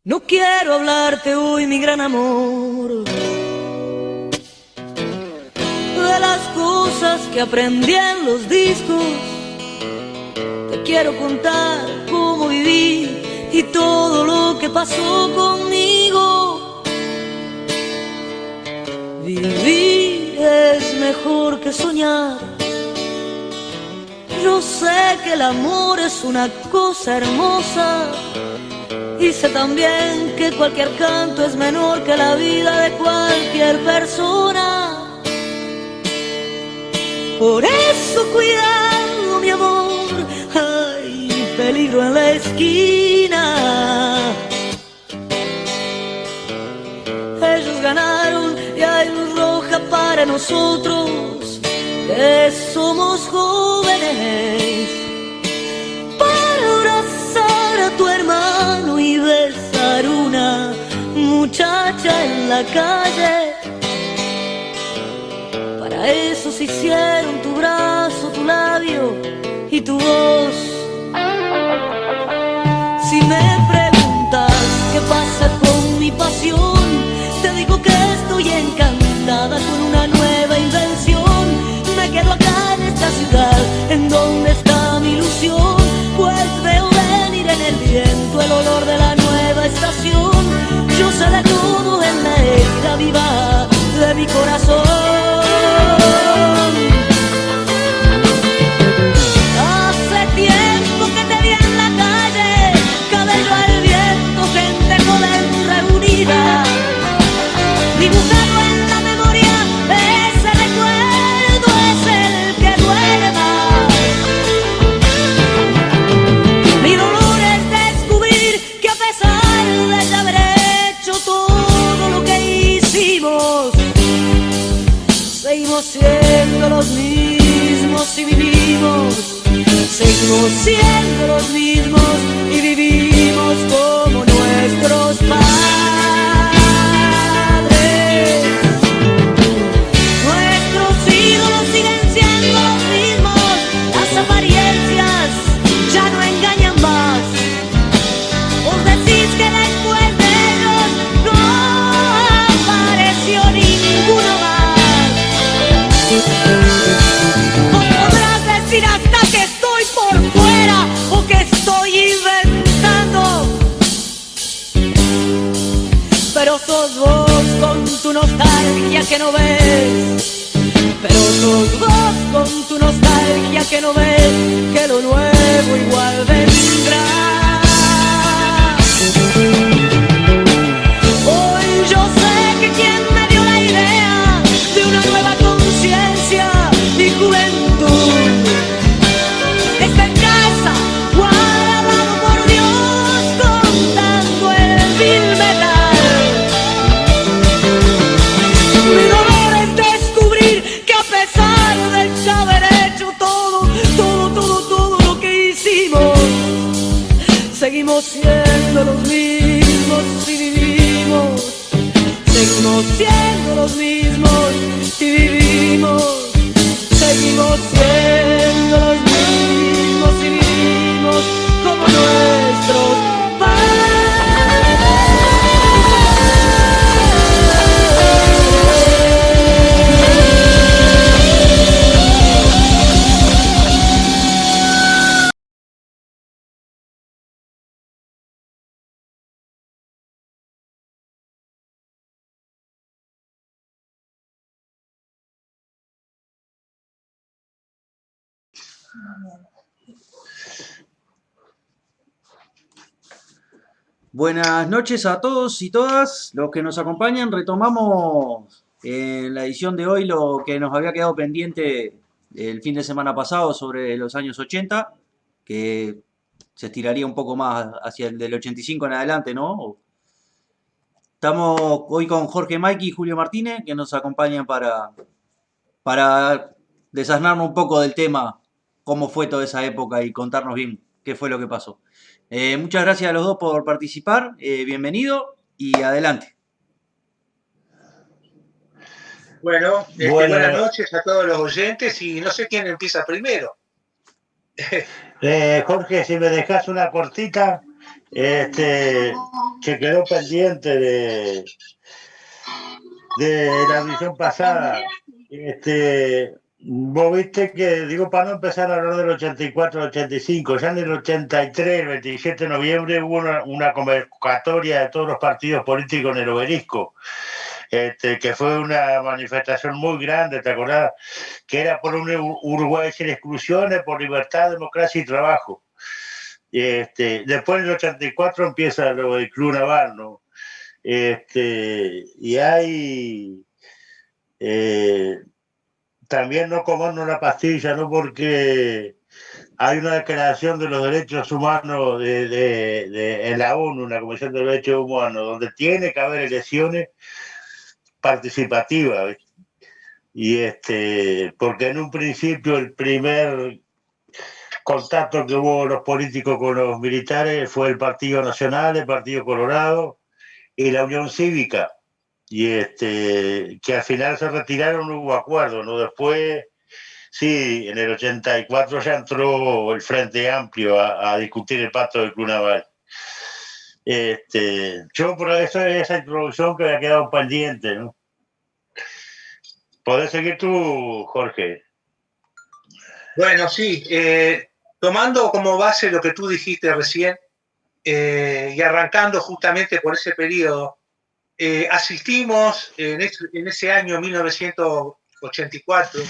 No quiero hablarte hoy, mi gran amor, de las cosas que aprendí en los discos. Te quiero contar cómo viví y todo lo que pasó conmigo. Vivir es mejor que soñar. Yo sé que el amor es una cosa hermosa y sé también que cualquier canto es menor que la vida de cualquier persona. Por eso cuidado, mi amor, hay peligro en la esquina. Ellos ganaron y hay luz roja para nosotros, que somos jóvenes, para abrazar a tu hermano y besar una muchacha en la calle. Para eso se hicieron tu brazo, tu labio y tu voz. Si me preguntas qué pasa con mi pasión, te digo que estoy encantada con una nueva invención. Me quedo acá en esta ciudad, en donde está mi ilusión, pues veo venir en el viento el olor de la nueva estación. Yo sé de todo en la herida viva de mi corazón. Hace tiempo que te vi en la calle, cabello al viento, gente joven reunida, dibujado en la memoria, ese recuerdo es el que duele más. Mi dolor es descubrir que a pesar de ya haber hecho todo lo que hicimos, seguimos siendo los mismos y vivimos. Seguimos siendo los mismos y vivimos como nuestros padres. Nuestros ídolos siguen siendo los mismos, las apariencias ya no engañan más. Vos decís que después de ellos no apareció ninguno más. Vos podrás decir hasta que estoy por fuera o que estoy inventando, pero sos vos con tu nostalgia que no ves. Pero sos vos con tu nostalgia que no ves que lo nuevo igual vendrá. Hoy yo sé que quien me dio la idea de una nueva conciencia y juventud está en casa, guardado por Dios, contando el vil metal. Mi dolor es descubrir que a pesar de ya haber hecho todo lo que hicimos, seguimos siendo los mismos y vivimos. Seguimos siendo los mismos y vivimos. Seguimos siendo los mismos y vivimos como nuestros Buenas noches a todos y todas los que nos acompañan. Retomamos en la edición de hoy lo que nos había quedado pendiente el fin de semana pasado sobre los años 80, que se estiraría un poco más hacia el del 85 en adelante, ¿no? Estamos hoy con Jorge Maiki y Julio Martínez, que nos acompañan para desasnarnos un poco del tema, cómo fue toda esa época y contarnos bien qué fue lo que pasó. Muchas gracias a los dos por participar, bienvenido y adelante. Bueno, buenas noches a todos los oyentes y no sé quién empieza primero. Jorge, si me dejas una cortita, que quedó pendiente de la visión pasada. Vos viste que, digo, para no empezar a hablar del 84, 85, ya en el 83, el 27 de noviembre, hubo una convocatoria de todos los partidos políticos en el Obelisco, que fue una manifestación muy grande, ¿te acordás? Que era por un Uruguay sin exclusiones, por libertad, democracia y trabajo. Después del 84 empieza lo del Club Naval, ¿no? Y hay también no comernos una pastilla, ¿no? Porque hay una declaración de los derechos humanos en la ONU, una Comisión de Derechos Humanos, donde tiene que haber elecciones participativas, ¿ves? Y porque en un principio el primer contacto que hubo los políticos con los militares fue el Partido Nacional, el Partido Colorado y la Unión Cívica, y que al final se retiraron, no hubo acuerdo, ¿no? Después, sí, en el 84 ya entró el Frente Amplio a discutir el pacto del Club Naval. Yo por eso esa introducción que había quedado pendiente, ¿no? ¿Podés seguir tú, Jorge? Bueno, sí, tomando como base lo que tú dijiste recién, y arrancando justamente por ese periodo, asistimos en ese año 1984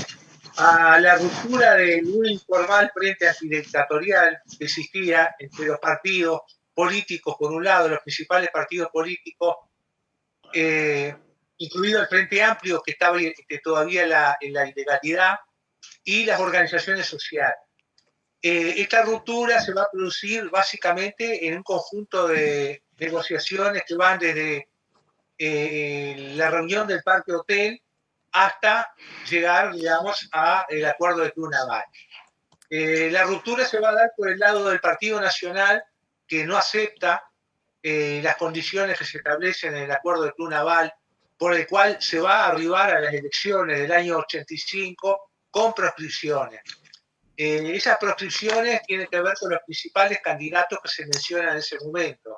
a la ruptura de un informal frente antidictatorial que existía entre los partidos políticos, por un lado, los principales partidos políticos, incluido el Frente Amplio, que estaba todavía en la ilegalidad, y las organizaciones sociales. Esta ruptura se va a producir básicamente en un conjunto de negociaciones que van desde la reunión del Parque Hotel hasta llegar, digamos, al acuerdo de Club Naval. La ruptura se va a dar por el lado del Partido Nacional, que no acepta las condiciones que se establecen en el acuerdo de Club Naval, por el cual se va a arribar a las elecciones del año 85 con proscripciones. Esas proscripciones tienen que ver con los principales candidatos que se mencionan en ese momento.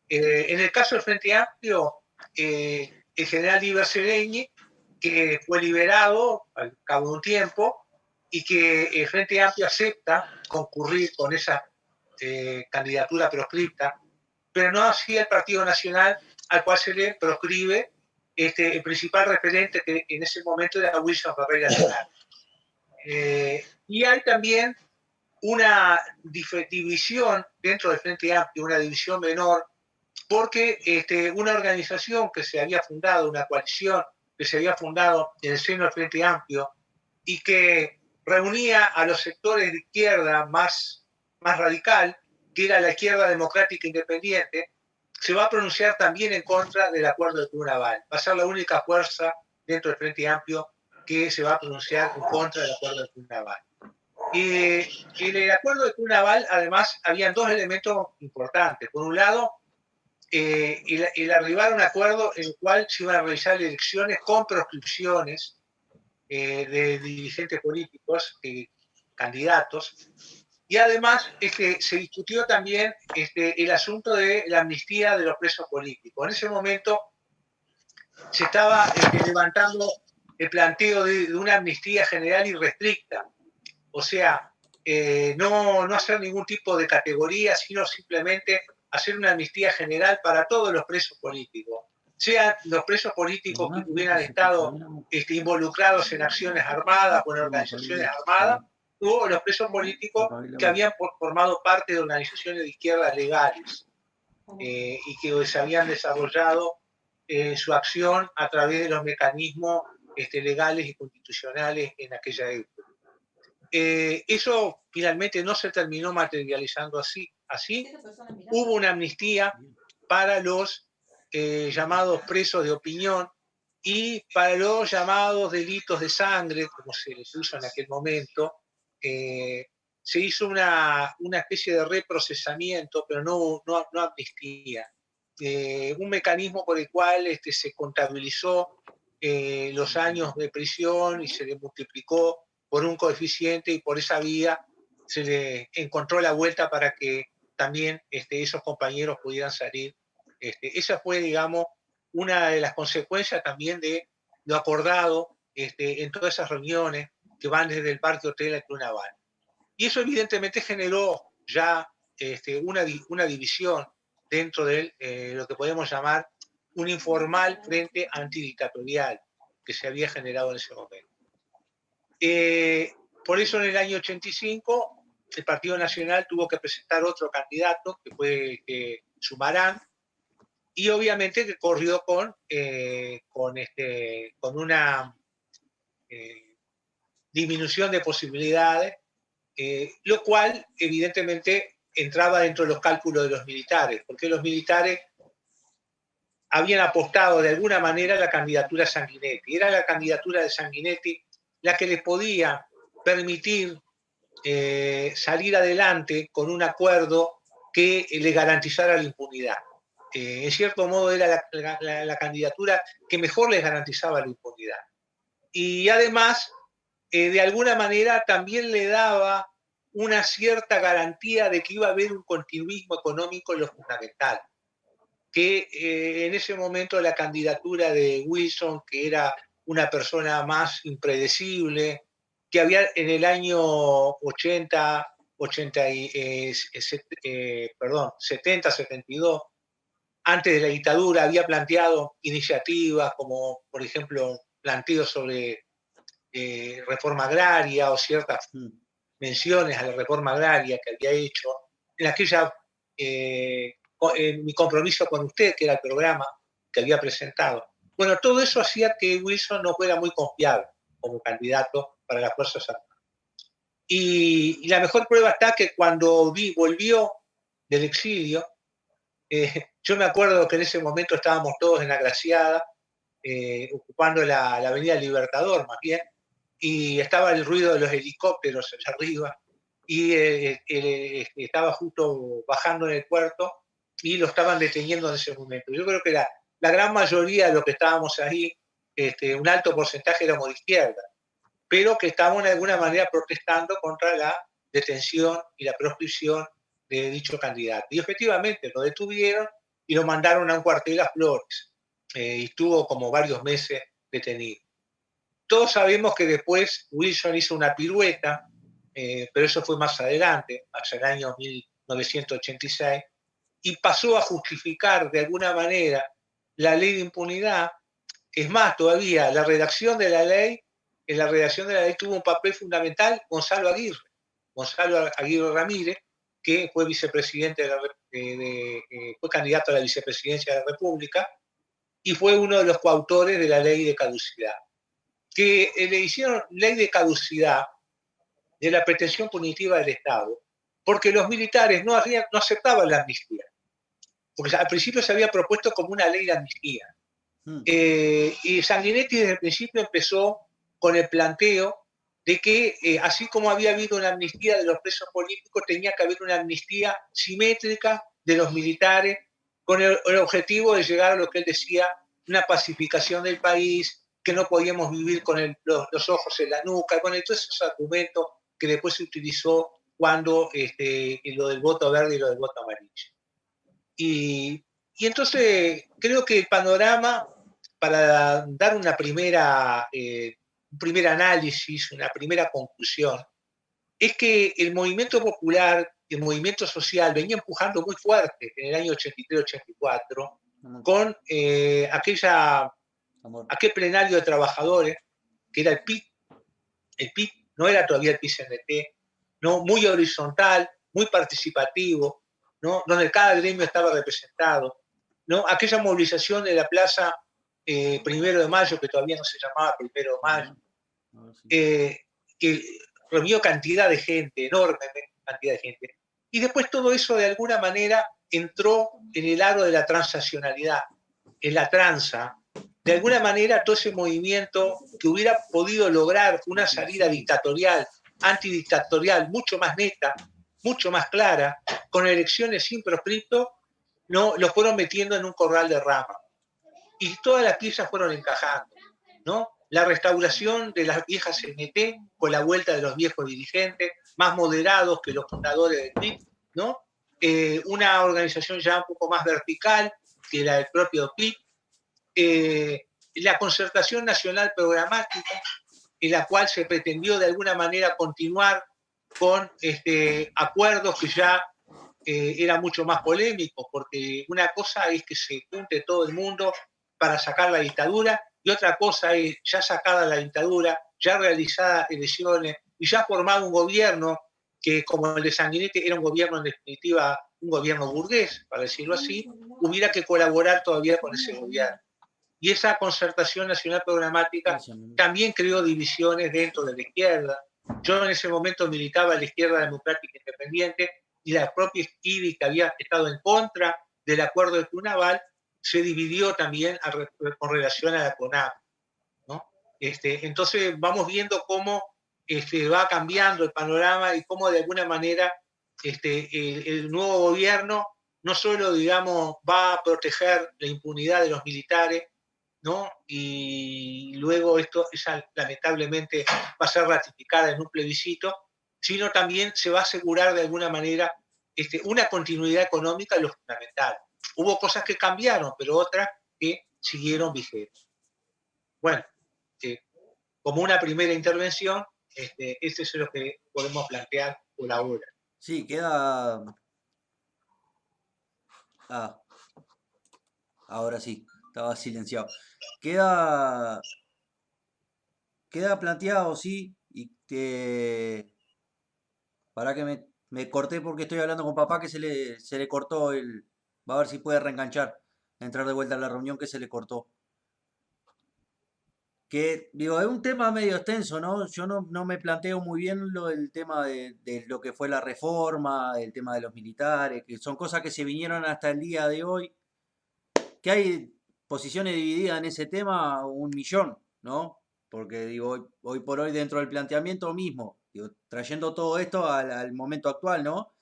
En el caso del Frente Amplio, el general Iber Seregni, que fue liberado al cabo de un tiempo, y que el Frente Amplio acepta concurrir con esa candidatura proscripta, pero no así el Partido Nacional, al cual se le proscribe el principal referente, que en ese momento era Wilson Ferreira Leonard. Y hay también una división dentro del Frente Amplio, una división menor, porque una organización que se había fundado, una coalición que se había fundado en el seno del Frente Amplio y que reunía a los sectores de izquierda más radical, que era la izquierda democrática independiente, se va a pronunciar también en contra del acuerdo de Club Naval. Va a ser la única fuerza dentro del Frente Amplio que se va a pronunciar en contra del acuerdo de Club Naval. En el acuerdo de Club Naval, además, habían dos elementos importantes. Por un lado, el arribar a un acuerdo en el cual se iban a realizar elecciones con proscripciones de dirigentes políticos, candidatos, y además se discutió también el asunto de la amnistía de los presos políticos. En ese momento se estaba levantando el planteo de una amnistía general y restricta, o sea, no hacer ningún tipo de categoría, sino simplemente hacer una amnistía general para todos los presos políticos, sean los presos políticos que hubieran estado involucrados en acciones armadas o en organizaciones armadas, o los presos políticos que habían formado parte de organizaciones de izquierda legales y que se habían desarrollado su acción a través de los mecanismos legales y constitucionales en aquella época. Eso finalmente no se terminó materializando así. Hubo una amnistía para los llamados presos de opinión y para los llamados delitos de sangre, como se les hizo en aquel momento. Se hizo una especie de reprocesamiento, pero no amnistía. Un mecanismo por el cual se contabilizó los años de prisión y se le multiplicó por un coeficiente, y por esa vía se le encontró la vuelta para que también esos compañeros pudieran salir. Esa fue, digamos, una de las consecuencias también de lo acordado en todas esas reuniones que van desde el Parque Hotel al Club Naval. Y eso evidentemente generó ya una división dentro de lo que podemos llamar un informal frente antidictatorial que se había generado en ese momento. Por eso en el año 85 el Partido Nacional tuvo que presentar otro candidato, que fue Sumarán, y obviamente que corrió con una disminución de posibilidades, lo cual evidentemente entraba dentro de los cálculos de los militares, porque los militares habían apostado de alguna manera a la candidatura de Sanguinetti. Era la candidatura de Sanguinetti la que les podía permitir salir adelante con un acuerdo que le garantizara la impunidad. En cierto modo era la candidatura que mejor les garantizaba la impunidad. Y además, de alguna manera, también le daba una cierta garantía de que iba a haber un continuismo económico en lo fundamental. Que en ese momento la candidatura de Wilson, que era una persona más impredecible, que había en el año 70, 72, antes de la dictadura, había planteado iniciativas como, por ejemplo, planteos sobre reforma agraria o ciertas menciones a la reforma agraria que había hecho, en aquella Mi compromiso con usted, que era el programa que había presentado. Bueno, todo eso hacía que Wilson no fuera muy confiable como candidato para las Fuerzas Armadas. Y la mejor prueba está que cuando volvió del exilio, yo me acuerdo que en ese momento estábamos todos en la Glaciada, ocupando la Avenida Libertador más bien, y estaba el ruido de los helicópteros allá arriba, y estaba justo bajando en el puerto y lo estaban deteniendo en ese momento. Yo creo que la gran mayoría de los que estábamos ahí, un alto porcentaje éramos de izquierda, pero que estábamos de alguna manera protestando contra la detención y la proscripción de dicho candidato. Y efectivamente lo detuvieron y lo mandaron a un cuartel a Flores, y estuvo como varios meses detenido. Todos sabemos que después Wilson hizo una pirueta, pero eso fue más adelante, hacia el año 1986, y pasó a justificar de alguna manera la ley de impunidad. Es más, todavía la redacción de la ley tuvo un papel fundamental Gonzalo Aguirre Ramírez, que fue vicepresidente fue candidato a la vicepresidencia de la República y fue uno de los coautores de la ley de caducidad. Que le hicieron ley de caducidad de la pretensión punitiva del Estado, porque los militares no aceptaban la amnistía, porque al principio se había propuesto como una ley de amnistía. Y Sanguinetti desde el principio empezó con el planteo de que así como había habido una amnistía de los presos políticos, tenía que haber una amnistía simétrica de los militares con el objetivo de llegar a lo que él decía, una pacificación del país, que no podíamos vivir con los ojos en la nuca, con todos esos argumentos que después se utilizó cuando lo del voto verde y lo del voto amarillo. Y entonces creo que el panorama, para dar un primer análisis, una primera conclusión, es que el movimiento popular, el movimiento social venía empujando muy fuerte en el año 83-84 con aquel plenario de trabajadores que era el PIT. El PIT no era todavía el PIT-CNT, ¿no? Muy horizontal, muy participativo, ¿no? Donde cada gremio estaba representado, ¿no? Aquella movilización de la plaza 1 de Mayo, que todavía no se llamaba 1 de Mayo, que reunió cantidad de gente, enorme cantidad de gente. Y después todo eso de alguna manera entró en el aro de la transaccionalidad, en la tranza. De alguna manera todo ese movimiento que hubiera podido lograr una salida dictatorial, antidictatorial, mucho más neta, mucho más clara, con elecciones sin proscripto, ¿no? Lo fueron metiendo en un corral de rama. Y todas las piezas fueron encajando, ¿no? La restauración de las viejas CNT con la vuelta de los viejos dirigentes, más moderados que los fundadores del PIB, ¿no? una organización ya un poco más vertical que la del propio PIB, la concertación nacional programática, en la cual se pretendió de alguna manera continuar con acuerdos que ya eran mucho más polémicos, porque una cosa es que se junte todo el mundo para sacar la dictadura, y otra cosa es, ya sacada la dictadura, ya realizadas elecciones, y ya formado un gobierno que, como el de Sanguinetti, era un gobierno en definitiva, un gobierno burgués, para decirlo así, hubiera que colaborar todavía con ese gobierno. Y esa concertación nacional programática también creó divisiones dentro de la izquierda. Yo en ese momento militaba en la izquierda democrática independiente, y la propia IBI, que había estado en contra del acuerdo de Cunaval, se dividió también con relación a la CONAP, ¿no? Entonces vamos viendo cómo va cambiando el panorama y cómo de alguna manera el nuevo gobierno no solo, digamos, va a proteger la impunidad de los militares, ¿no? Y luego esa lamentablemente va a ser ratificada en un plebiscito, sino también se va a asegurar de alguna manera una continuidad económica, lo fundamental. Hubo cosas que cambiaron, pero otras que siguieron vigentes. Bueno, como una primera intervención, eso es lo que podemos plantear por ahora. Sí, queda... Ah, ahora sí, estaba silenciado. Queda planteado, sí, y que... Para que me corté porque estoy hablando con papá que se le cortó el... Va a ver si puede reenganchar, entrar de vuelta a la reunión que se le cortó. Que, digo, es un tema medio extenso, ¿no? Yo no me planteo muy bien el tema de lo que fue la reforma, el tema de los militares, que son cosas que se vinieron hasta el día de hoy, que hay posiciones divididas en ese tema un millón, ¿no? Porque, digo, hoy por hoy dentro del planteamiento mismo, digo, trayendo todo esto al momento actual, ¿no?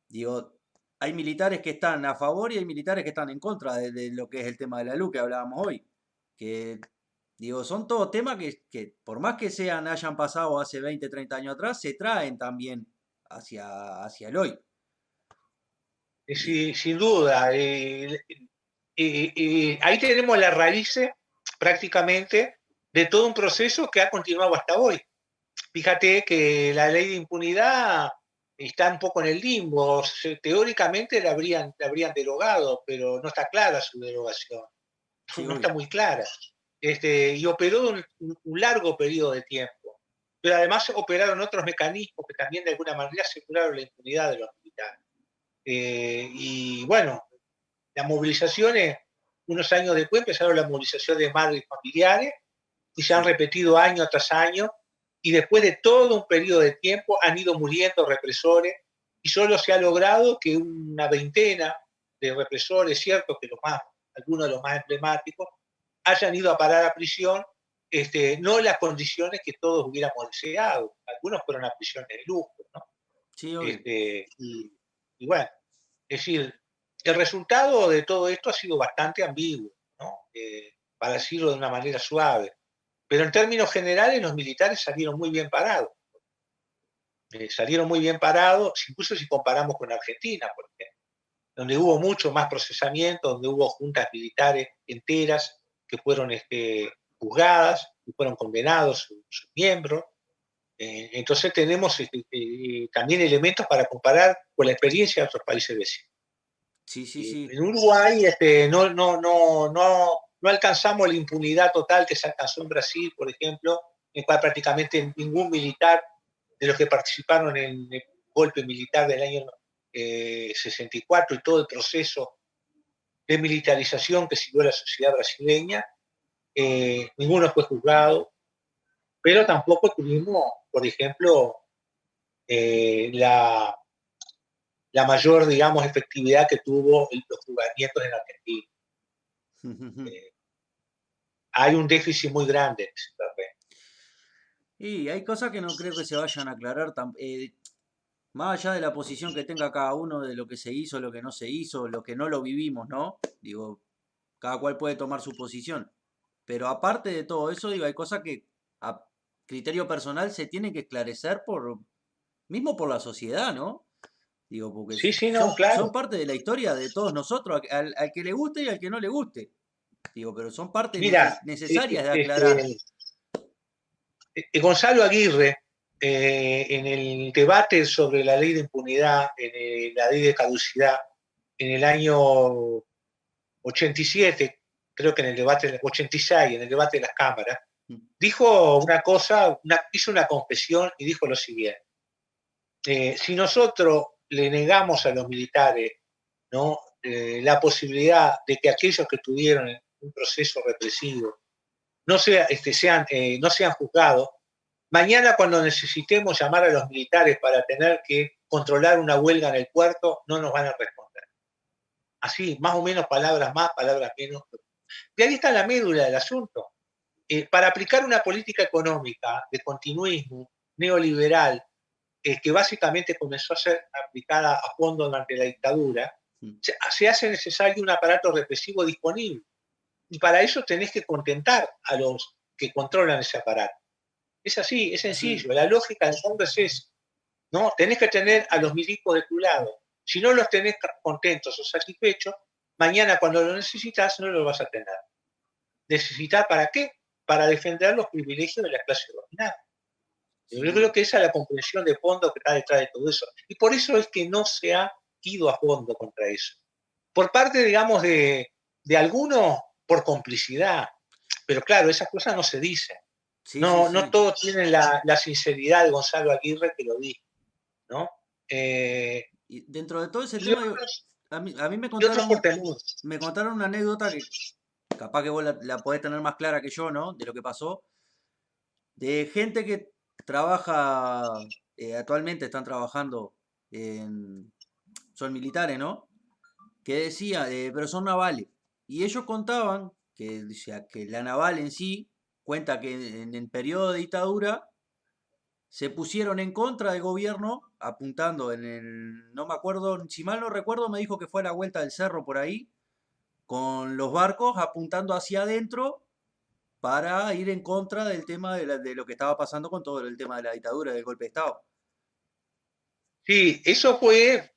Digo, hay militares que están a favor y hay militares que están en contra de lo que es el tema de la luz que hablábamos hoy. Que, digo, son todos temas que por más que hayan pasado hace 20, 30 años atrás, se traen también hacia el hoy. Sí, sin duda. Ahí tenemos las raíces prácticamente de todo un proceso que ha continuado hasta hoy. Fíjate que la ley de impunidad está un poco en el limbo. Teóricamente la habrían derogado, pero no está clara su derogación. Sí, no obvio. está muy clara. Y operó un largo periodo de tiempo. Pero además operaron otros mecanismos que también de alguna manera aseguraron la impunidad de los militares. Y bueno, las movilizaciones, unos años después empezaron las movilizaciones de madres y familiares, y se han repetido año tras año, y después de todo un periodo de tiempo han ido muriendo represores, y solo se ha logrado que una veintena de represores, cierto que algunos de los más emblemáticos, hayan ido a parar a prisión, no en las condiciones que todos hubiéramos deseado. Algunos fueron a prisiones de lujo, ¿no? Sí, obvio. Y bueno, es decir, el resultado de todo esto ha sido bastante ambiguo, ¿no? Para decirlo de una manera suave. Pero en términos generales los militares salieron muy bien parados. Salieron muy bien parados, incluso si comparamos con Argentina, por ejemplo, donde hubo mucho más procesamiento, donde hubo juntas militares enteras que fueron juzgadas y fueron condenados sus miembros. Entonces tenemos también elementos para comparar con la experiencia de otros países vecinos. Sí, sí, sí. En Uruguay no alcanzamos la impunidad total que se alcanzó en Brasil, por ejemplo, en cual prácticamente ningún militar de los que participaron en el golpe militar del año 64 y todo el proceso de militarización que siguió la sociedad brasileña, ninguno fue juzgado, pero tampoco tuvimos, por ejemplo, la mayor, digamos, efectividad que tuvo los juzgamientos en Argentina. Hay un déficit muy grande en ese terreno. Y hay cosas que no creo que se vayan a aclarar. Más allá de la posición que tenga cada uno de lo que se hizo, lo que no se hizo, lo que no lo vivimos, ¿no? Digo, cada cual puede tomar su posición. Pero aparte de todo eso, digo, hay cosas que a criterio personal se tienen que esclarecer mismo por la sociedad, ¿no? Digo, porque Sí, sí, no, son claro. parte de la historia de todos nosotros, al que le guste y al que no le guste. Digo, pero son partes Mira, necesarias de aclarar. Gonzalo Aguirre, en el debate sobre la ley de impunidad, la ley de caducidad, en el año 87, creo que en el debate, 86, en el debate de las cámaras, dijo una cosa, hizo una confesión y dijo lo siguiente. Si nosotros le negamos a los militares, ¿no?, la posibilidad de que aquellos que tuvieron un proceso represivo no sean juzgados, mañana cuando necesitemos llamar a los militares para tener que controlar una huelga en el puerto, no nos van a responder. Así, más o menos, palabras más, palabras menos. Y ahí está la médula del asunto. Para aplicar una política económica de continuismo neoliberal, que básicamente comenzó a ser aplicada a fondo durante la dictadura, se hace necesario un aparato represivo disponible. Y para eso tenés que contentar a los que controlan ese aparato. Es así, es sencillo. La lógica del fondo es esa, ¿no? Tenés que tener a los milicos de tu lado. Si no los tenés contentos o satisfechos, mañana cuando lo necesitas no lo vas a tener. ¿Necesitar para qué? Para defender los privilegios de la clase dominada. Yo creo que esa es la comprensión de fondo que está detrás de todo eso. Y por eso es que no se ha ido a fondo contra eso. Por parte, digamos, de algunos, por complicidad. Pero claro, esas cosas no se dicen. No todos tienen la sinceridad de Gonzalo Aguirre que lo dijo, ¿no? Y dentro de todo ese tema, a mí me contaron una anécdota que capaz que vos la podés tener más clara que yo, ¿no? De lo que pasó. De gente que trabaja, actualmente están trabajando, son militares, ¿no? Que decía, pero son navales. Y ellos contaban que la naval en sí cuenta que en el periodo de dictadura se pusieron en contra del gobierno, apuntando no me acuerdo, si mal no recuerdo, me dijo que fue a la vuelta del cerro por ahí, con los barcos apuntando hacia adentro para ir en contra del tema de lo que estaba pasando con todo el tema de la dictadura, del golpe de Estado. Sí, eso fue,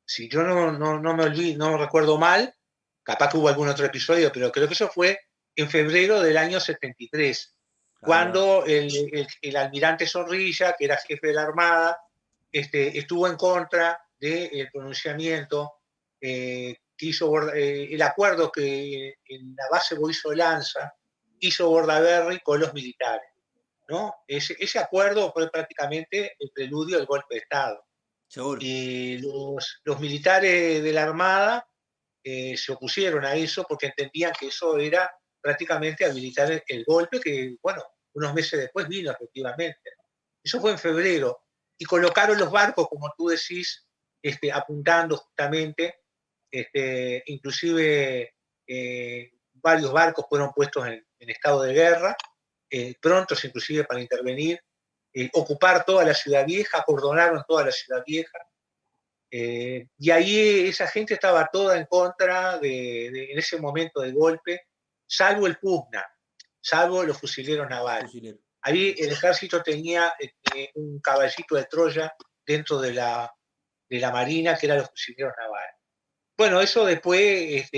si yo no me olvido, no recuerdo mal, capaz que hubo algún otro episodio, pero creo que eso fue en febrero del año 73, cuando el almirante Zorrilla, que era jefe de la Armada, estuvo en contra del pronunciamiento que hizo el acuerdo que en la base Boiso Lanza hizo Bordaberry con los militares, ¿no? Ese acuerdo fue prácticamente el preludio del golpe de Estado. Seguro. Y los militares de la Armada se opusieron a eso porque entendían que eso era prácticamente habilitar el golpe que, bueno, unos meses después vino efectivamente, ¿no? Eso fue en febrero. Y colocaron los barcos, como tú decís, apuntando justamente, inclusive varios barcos fueron puestos en estado de guerra, prontos inclusive para intervenir, ocupar toda la Ciudad Vieja, acordonaron toda la Ciudad Vieja, y ahí esa gente estaba toda en contra en ese momento de golpe, salvo el Pugna, salvo los fusileros navales. Ahí el ejército tenía un caballito de Troya dentro de la Marina, que eran los fusileros navales. Bueno, eso después,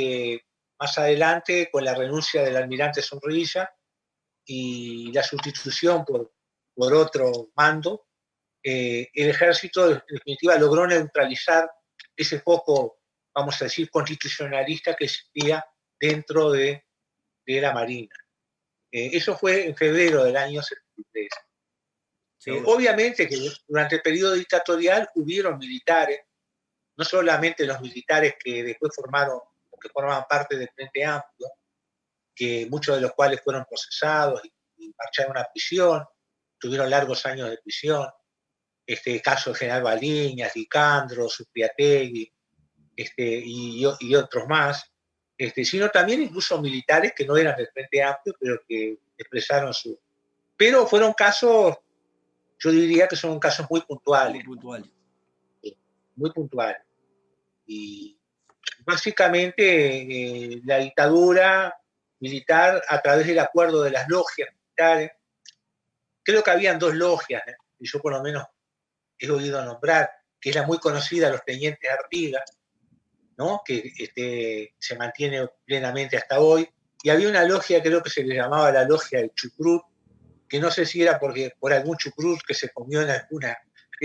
más adelante, con la renuncia del almirante Zorrilla y la sustitución por otro mando, el ejército en definitiva logró neutralizar ese foco, vamos a decir, constitucionalista que existía dentro de la Marina. Eso fue en febrero del año 73. Obviamente que durante el periodo dictatorial hubieron militares, no solamente los militares que después formaban parte del Frente Amplio, que muchos de los cuales fueron procesados y marcharon a prisión, tuvieron largos años de prisión, caso del general Baliñas, Licandro, Supriategui, y otros más, sino también incluso militares que no eran del Frente Amplio, pero que expresaron su... Pero fueron casos, yo diría que son casos muy puntuales. Muy puntuales. Y básicamente la dictadura militar, a través del acuerdo de las logias militares, creo que habían dos logias, y yo por lo menos he oído nombrar, que es la muy conocida, los Tenientes Artigas, ¿no? Que se mantiene plenamente hasta hoy. Y había una logia, creo que se le llamaba la logia del Chucrut, que no sé si era por algún chucrut que se comió en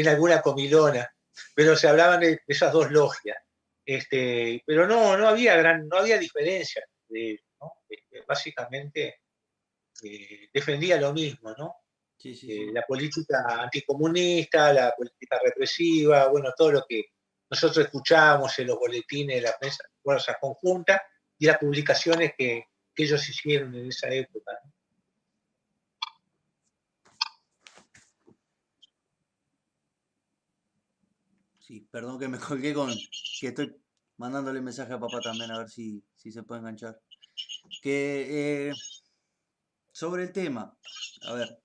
alguna comilona, pero se hablaban de esas dos logias. Pero no había diferencia, ¿no? Básicamente defendía lo mismo, ¿no? Sí, sí. La política anticomunista, la política represiva, bueno, todo lo que nosotros escuchábamos en los boletines de la prensa, fuerzas conjuntas y las publicaciones que ellos hicieron en esa época, ¿no? Sí, perdón que me colgué que estoy mandándole mensaje a papá también a ver si se puede enganchar. Sobre el tema, a ver,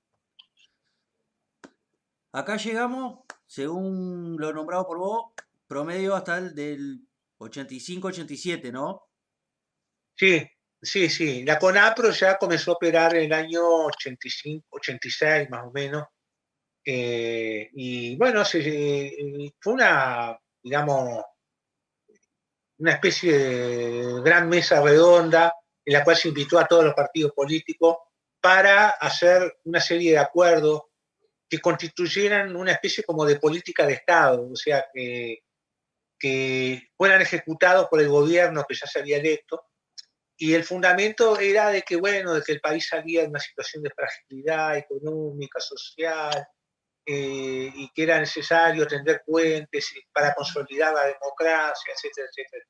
acá llegamos, según lo nombrado por vos, promedio hasta el del 85-87, ¿no? Sí, sí, sí. La CONAPRO ya comenzó a operar en el año 85, 86 más o menos. Y bueno, fue digamos, una especie de gran mesa redonda en la cual se invitó a todos los partidos políticos para hacer una serie de acuerdos que constituyeran una especie como de política de Estado, o sea, que fueran ejecutados por el gobierno que ya se había electo. Y el fundamento era de que, bueno, de que el país salía de una situación de fragilidad económica, social, y que era necesario tender puentes para consolidar la democracia, etcétera, etcétera.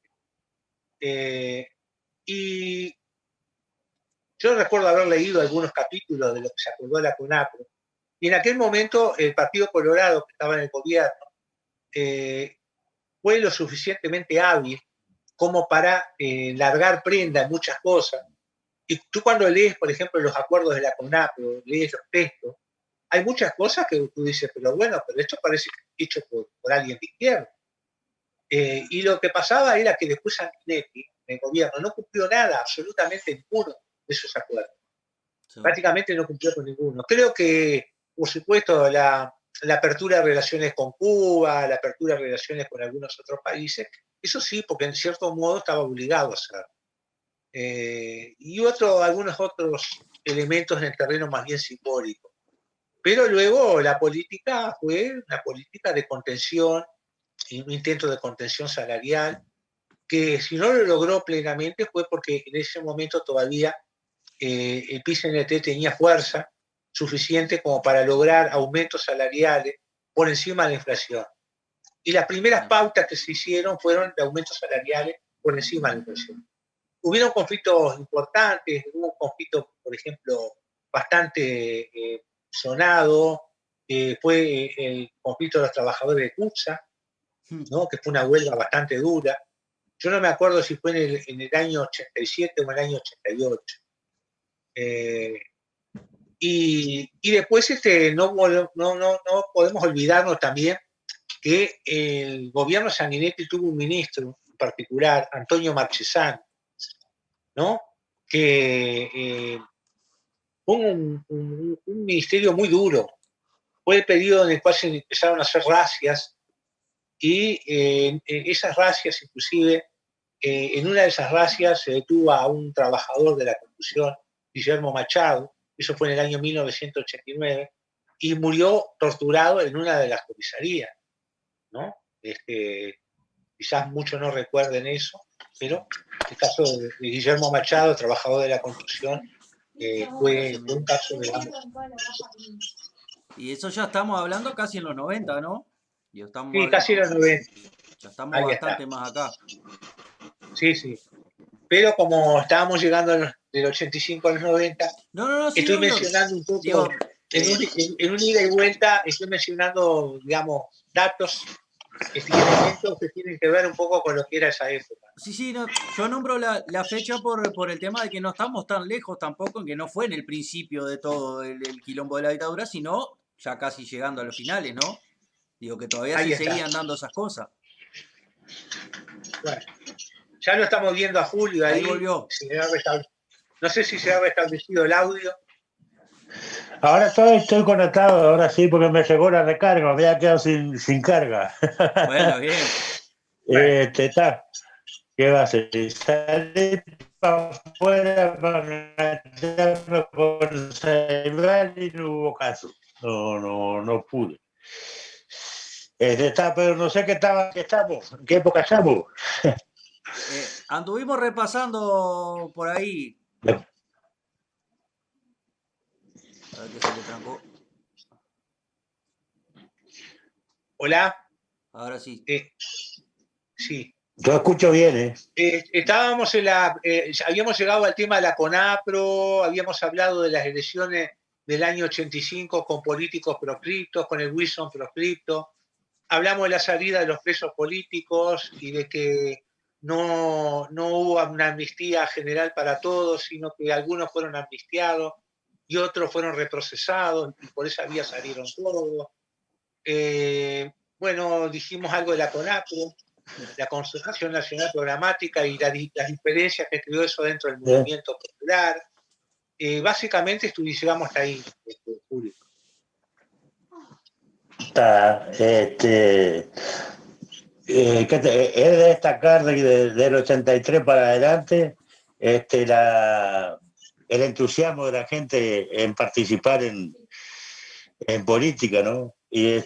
Y yo recuerdo haber leído algunos capítulos de lo que se acordó de la CONAPRO, y en aquel momento el Partido Colorado, que estaba en el gobierno, fue lo suficientemente hábil como para largar prenda en muchas cosas. Y tú cuando lees, por ejemplo, los acuerdos de la CONAPRO, lees los textos, hay muchas cosas que tú dices, pero bueno, pero esto parece hecho por alguien de izquierda. Y lo que pasaba era que después Sanguinetti, el gobierno, no cumplió nada, absolutamente ninguno de esos acuerdos. Sí. Prácticamente no cumplió con ninguno. Creo que, por supuesto, la apertura de relaciones con Cuba, la apertura de relaciones con algunos otros países, eso sí, porque en cierto modo estaba obligado a hacerlo. Y algunos otros elementos en el terreno más bien simbólico. Pero luego la política fue una política de contención, un intento de contención salarial, que si no lo logró plenamente fue porque en ese momento todavía el PIS-NT tenía fuerza suficiente como para lograr aumentos salariales por encima de la inflación. Y las primeras pautas que se hicieron fueron de aumentos salariales por encima de la inflación. Hubieron conflictos importantes, hubo un conflicto, por ejemplo, bastante sonado, fue el conflicto de los trabajadores de CUPSA, ¿no? Que fue una huelga bastante dura. Yo no me acuerdo si fue en el año 87 o en el año 88. Y después no podemos olvidarnos también que el gobierno Sanguinetti tuvo un ministro en particular, Antonio Marchesani, ¿no? Que fue un ministerio muy duro. Fue el periodo en el cual se empezaron a hacer racias y esas racias, inclusive, en una de esas racias se detuvo a un trabajador de la construcción, Guillermo Machado, eso fue en el año 1989, y murió torturado en una de las comisarías, ¿no? Quizás muchos no recuerden eso, pero el caso de Guillermo Machado, trabajador de la construcción, fue un caso de ambos. Y eso ya estamos hablando casi en los 90, ¿no? Sí, casi en los 90. Ya estamos ahí bastante más acá. Sí, sí. Pero como estábamos llegando del 85 a los 90, sí, estoy mencionando un poco, digo, en un ida y vuelta, estoy mencionando, digamos, datos y elementos que tienen que ver un poco con lo que era esa época. Sí, no, yo nombro la fecha por el tema de que no estamos tan lejos tampoco, en que no fue en el principio de todo el quilombo de la dictadura, sino ya casi llegando a los finales, ¿no? Digo que todavía se seguían dando esas cosas. Bueno, ya lo estamos viendo a Julio ahí. Ahí volvió. No sé si se ha restablecido el audio. Ahora estoy conectado, ahora sí, porque me llegó la recarga, me había quedado sin carga. Bueno, bien. Está, ¿qué va a hacer? Salí para afuera para engancharme con el celular y no hubo caso. No pude. Pero no sé qué estamos, en qué época estamos. Anduvimos repasando por ahí. A ver qué se le trancó. Hola. Ahora sí. Sí. Yo escucho bien, Estábamos habíamos llegado al tema de la CONAPRO, habíamos hablado de las elecciones del año 85 con políticos proscriptos, con el Wilson proscripto. Hablamos de la salida de los presos políticos y de que no hubo una amnistía general para todos, sino que algunos fueron amnistiados y otros fueron reprocesados y por esa vía salieron todos. Bueno, dijimos algo de la CONAPRO, la Concertación Nacional Programática y las diferencias que creó eso dentro del movimiento popular. Básicamente llegamos hasta ahí, Julio. Está, es de destacar del 83 para adelante el entusiasmo de la gente en participar en política, ¿no? Y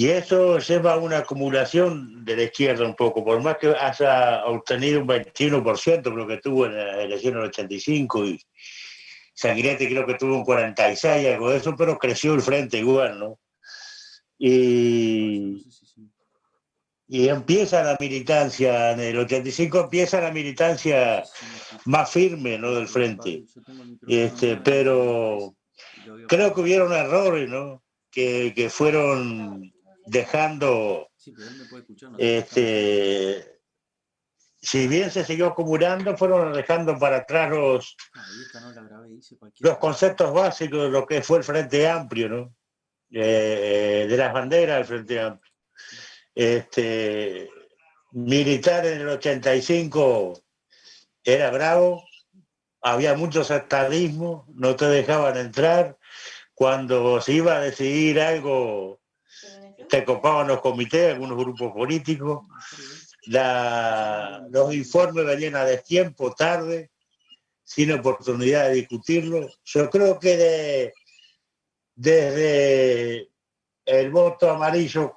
eso lleva a una acumulación de la izquierda un poco, por más que haya obtenido un 21%, creo que tuvo en la elección del 85, y Sanguinetti creo que tuvo un 46%, algo de eso, pero creció el frente igual, ¿no? Y empieza la militancia, en el 85 empieza la militancia más firme, ¿no?, del frente. Pero creo que hubieron errores, ¿no?, que fueron dejando, si bien se siguió acumulando, fueron dejando para atrás los conceptos básicos de lo que fue el Frente Amplio, ¿no? De las banderas del Frente Amplio. Militar en el 85 era bravo, había mucho sectarismo, no te dejaban entrar. Cuando se iba a decidir algo, te copaban los comités, algunos grupos políticos. Los informes venían a destiempo, tarde, sin oportunidad de discutirlo. Yo creo que desde el voto amarillo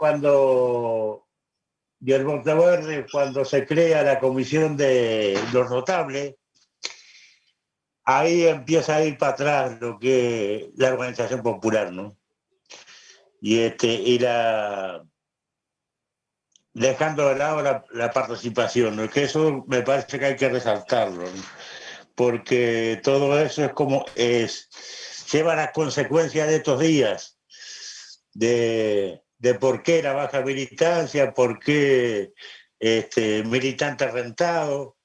y el voto verde, cuando se crea la comisión de los notables, ahí empieza a ir para atrás lo que la organización popular, ¿no? Dejando de lado la participación, ¿no? Que eso me parece que hay que resaltarlo, ¿no? Porque todo eso lleva las consecuencias de estos días, de por qué la baja militancia, por qué militante rentado,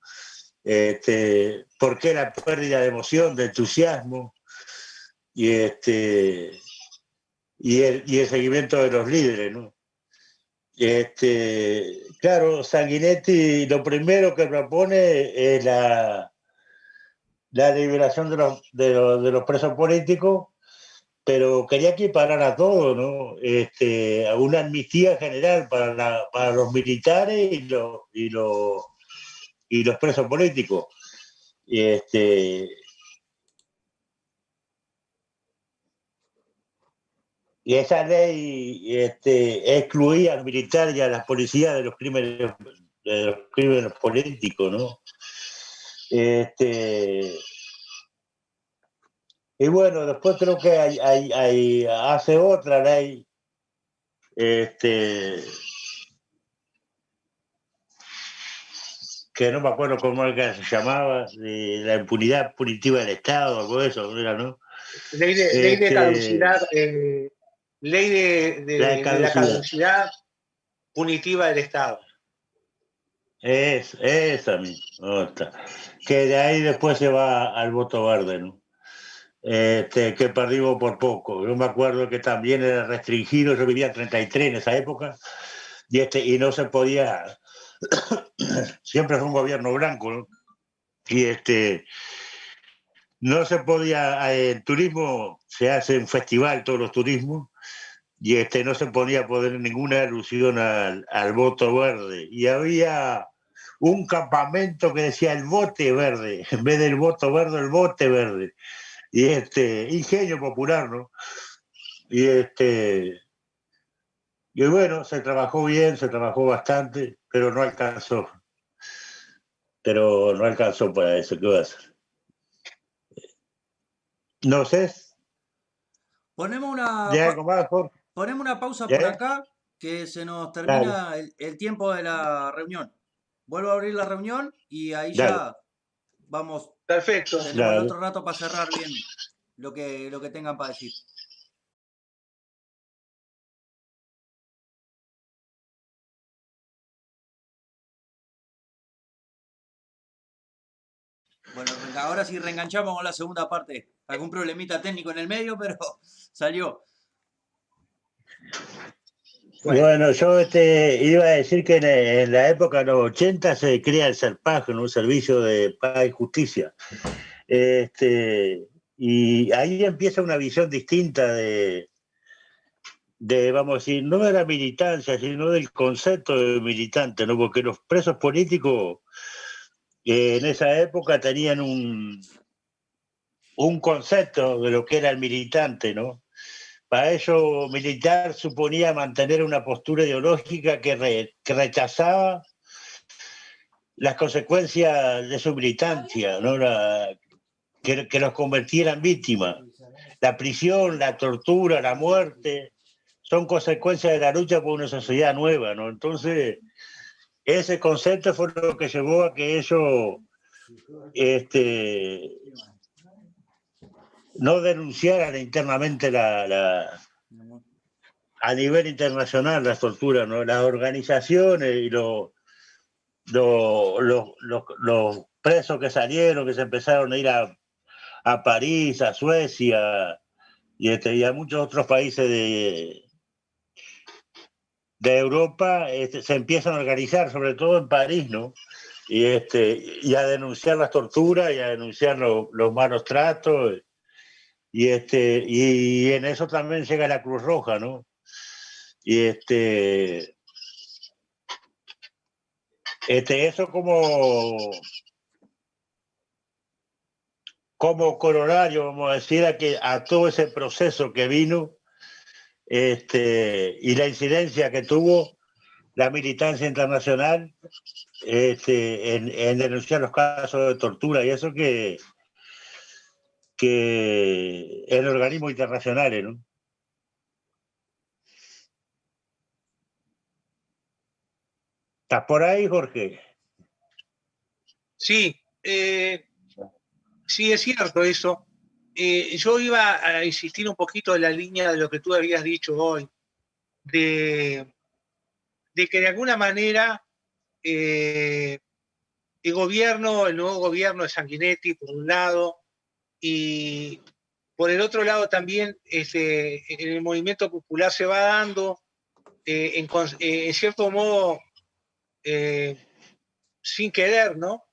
por qué la pérdida de emoción, de entusiasmo, y el seguimiento de los líderes, ¿no? Claro, Sanguinetti lo primero que propone es la liberación de los presos políticos, pero quería equiparar a todo, ¿no? A una amnistía general para los militares y los presos políticos. Y esa ley excluía a los militares y a las policías de los crímenes políticos, ¿no? Y bueno, después creo que hace otra ley, que no me acuerdo cómo era que se llamaba, de la impunidad punitiva del Estado, algo de eso, ¿no? Ley de caducidad, ley de la caducidad punitiva del Estado. Esa misma, que de ahí después se va al voto verde, ¿no? Que perdimos por poco. Yo me acuerdo que también era restringido, yo vivía en 33 en esa época, y no se podía, siempre fue un gobierno blanco, ¿no? Y no se podía, el turismo se hace un festival, todos los turismos, y no se podía poner ninguna alusión al voto verde. Y había un campamento que decía el bote verde, en vez del voto verde, el bote verde. Y ingenio popular, ¿no? Y y bueno, se trabajó bien, se trabajó bastante, pero no alcanzó. Pero no alcanzó para eso, ¿qué va a hacer? No sé. Ponemos una, ¿Ya algo más, Jorge? ponemos una pausa ¿Ya? por acá, que se nos Dale, termina el tiempo de la reunión. Vuelvo a abrir la reunión y ahí dale, ya vamos, Perfecto. tenemos el dale. otro rato para cerrar bien lo que tengan para decir. Bueno, ahora sí reenganchamos con la segunda parte. Algún problemita técnico en el medio, pero salió. Bueno, yo iba a decir que en la época de los 80 se crea el SERPAJ, ¿no? Un servicio de paz y justicia. Y ahí empieza una visión distinta vamos a decir, no de la militancia, sino del concepto de militante, ¿no? Porque los presos políticos en esa época tenían un concepto de lo que era el militante, ¿no? Para ello, militar suponía mantener una postura ideológica que rechazaba las consecuencias de su militancia, ¿no? Que los convirtiera en víctimas. La prisión, la tortura, la muerte, son consecuencias de la lucha por una sociedad nueva, ¿no? Entonces, ese concepto fue lo que llevó a que ellos no denunciaran internamente a nivel internacional las torturas, ¿no? Las organizaciones y los presos que salieron, que se empezaron a ir a París, a Suecia y a muchos otros países de Europa, se empiezan a organizar, sobre todo en París, ¿no? Y a denunciar las torturas y a denunciar los malos tratos. Y en eso también llega la Cruz Roja, ¿no? Y eso como corolario, vamos a decir, a todo ese proceso que vino y la incidencia que tuvo la militancia internacional en denunciar los casos de tortura y eso que en organismos internacionales, ¿no? ¿Estás por ahí, Jorge? Sí, sí, es cierto eso. Yo iba a insistir un poquito en la línea de lo que tú habías dicho hoy, de que de alguna manera el nuevo gobierno de Sanguinetti, por un lado, y por el otro lado también el movimiento popular se va dando, en cierto modo, sin querer, ¿no?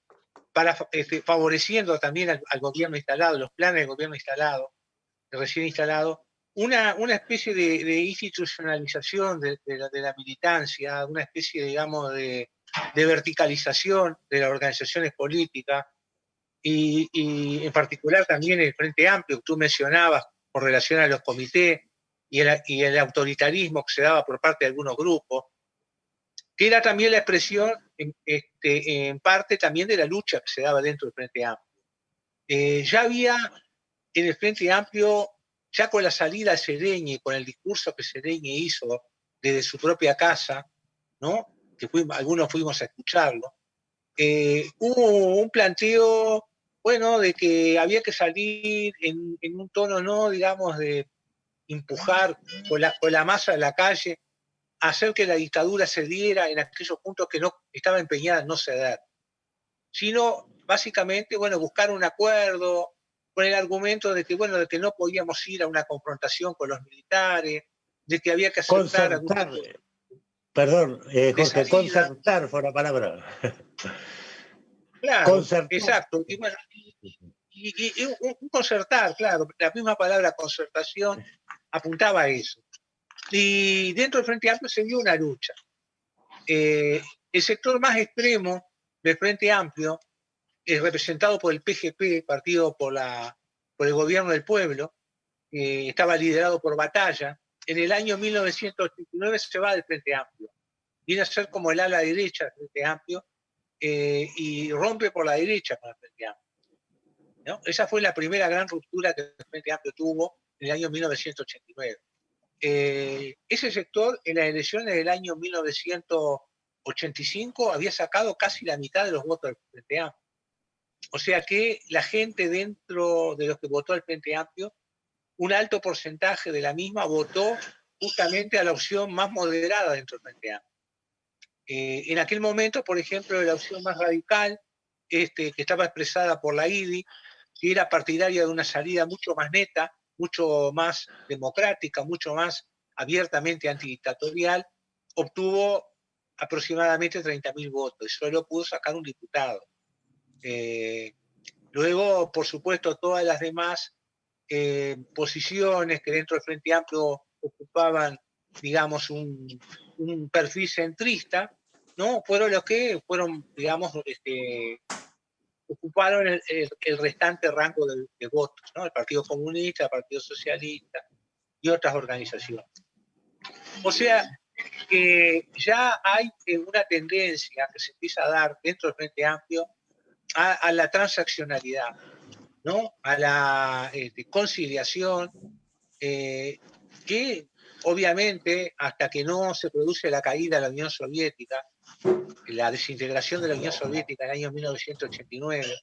Favoreciendo también al gobierno instalado, los planes del gobierno instalado, recién instalado, una especie de institucionalización de la militancia, una especie, digamos, de verticalización de las organizaciones políticas y en particular también el Frente Amplio que tú mencionabas con relación a los comités y el autoritarismo que se daba por parte de algunos grupos, que era también la expresión en parte también de la lucha que se daba dentro del Frente Amplio. Ya había en el Frente Amplio, ya con la salida de Sedeñi, con el discurso que Sedeñi hizo desde su propia casa, ¿no? Que algunos fuimos a escucharlo, hubo un planteo, bueno, de que había que salir en un tono, no, digamos, de empujar con la masa de la calle, hacer que la dictadura cediera en aquellos puntos que no estaba empeñada en no ceder, sino básicamente, bueno, buscar un acuerdo con el argumento de que, bueno, de que no podíamos ir a una confrontación con los militares, de que había que aceptar algún tipo de Perdón, Jorge, salida. concertar fue la palabra. Claro, Concertar. exacto. Y bueno, y un concertar, claro, la misma palabra concertación apuntaba a eso. Y dentro del Frente Amplio se dio una lucha. El sector más extremo del Frente Amplio es representado por el PGP, Partido por el Gobierno del Pueblo, estaba liderado por Batalla. En el año 1989 se va del Frente Amplio. Viene a ser como el ala derecha del Frente Amplio y rompe por la derecha con el Frente Amplio, ¿no? Esa fue la primera gran ruptura que el Frente Amplio tuvo en el año 1989. Ese sector en las elecciones del año 1985 había sacado casi la mitad de los votos del Frente Amplio. O sea que la gente dentro de los que votó el Frente Amplio, un alto porcentaje de la misma votó justamente a la opción más moderada dentro del Frente Amplio. En aquel momento, por ejemplo, la opción más radical, que estaba expresada por la IDI, que era partidaria de una salida mucho más neta, mucho más democrática, mucho más abiertamente antidictatorial, obtuvo aproximadamente 30.000 votos y solo pudo sacar un diputado. Luego, por supuesto, todas las demás posiciones que dentro del Frente Amplio ocupaban, digamos, un perfil centrista, ¿no? Fueron los que fueron, digamos, ocuparon el restante rango de votos, ¿no? El Partido Comunista, el Partido Socialista y otras organizaciones. O sea, ya hay una tendencia que se empieza a dar dentro del Frente Amplio a la transaccionalidad, ¿no? A la conciliación, que obviamente hasta que no se produce la caída de la Unión Soviética, la desintegración de la Unión Soviética en el año 1989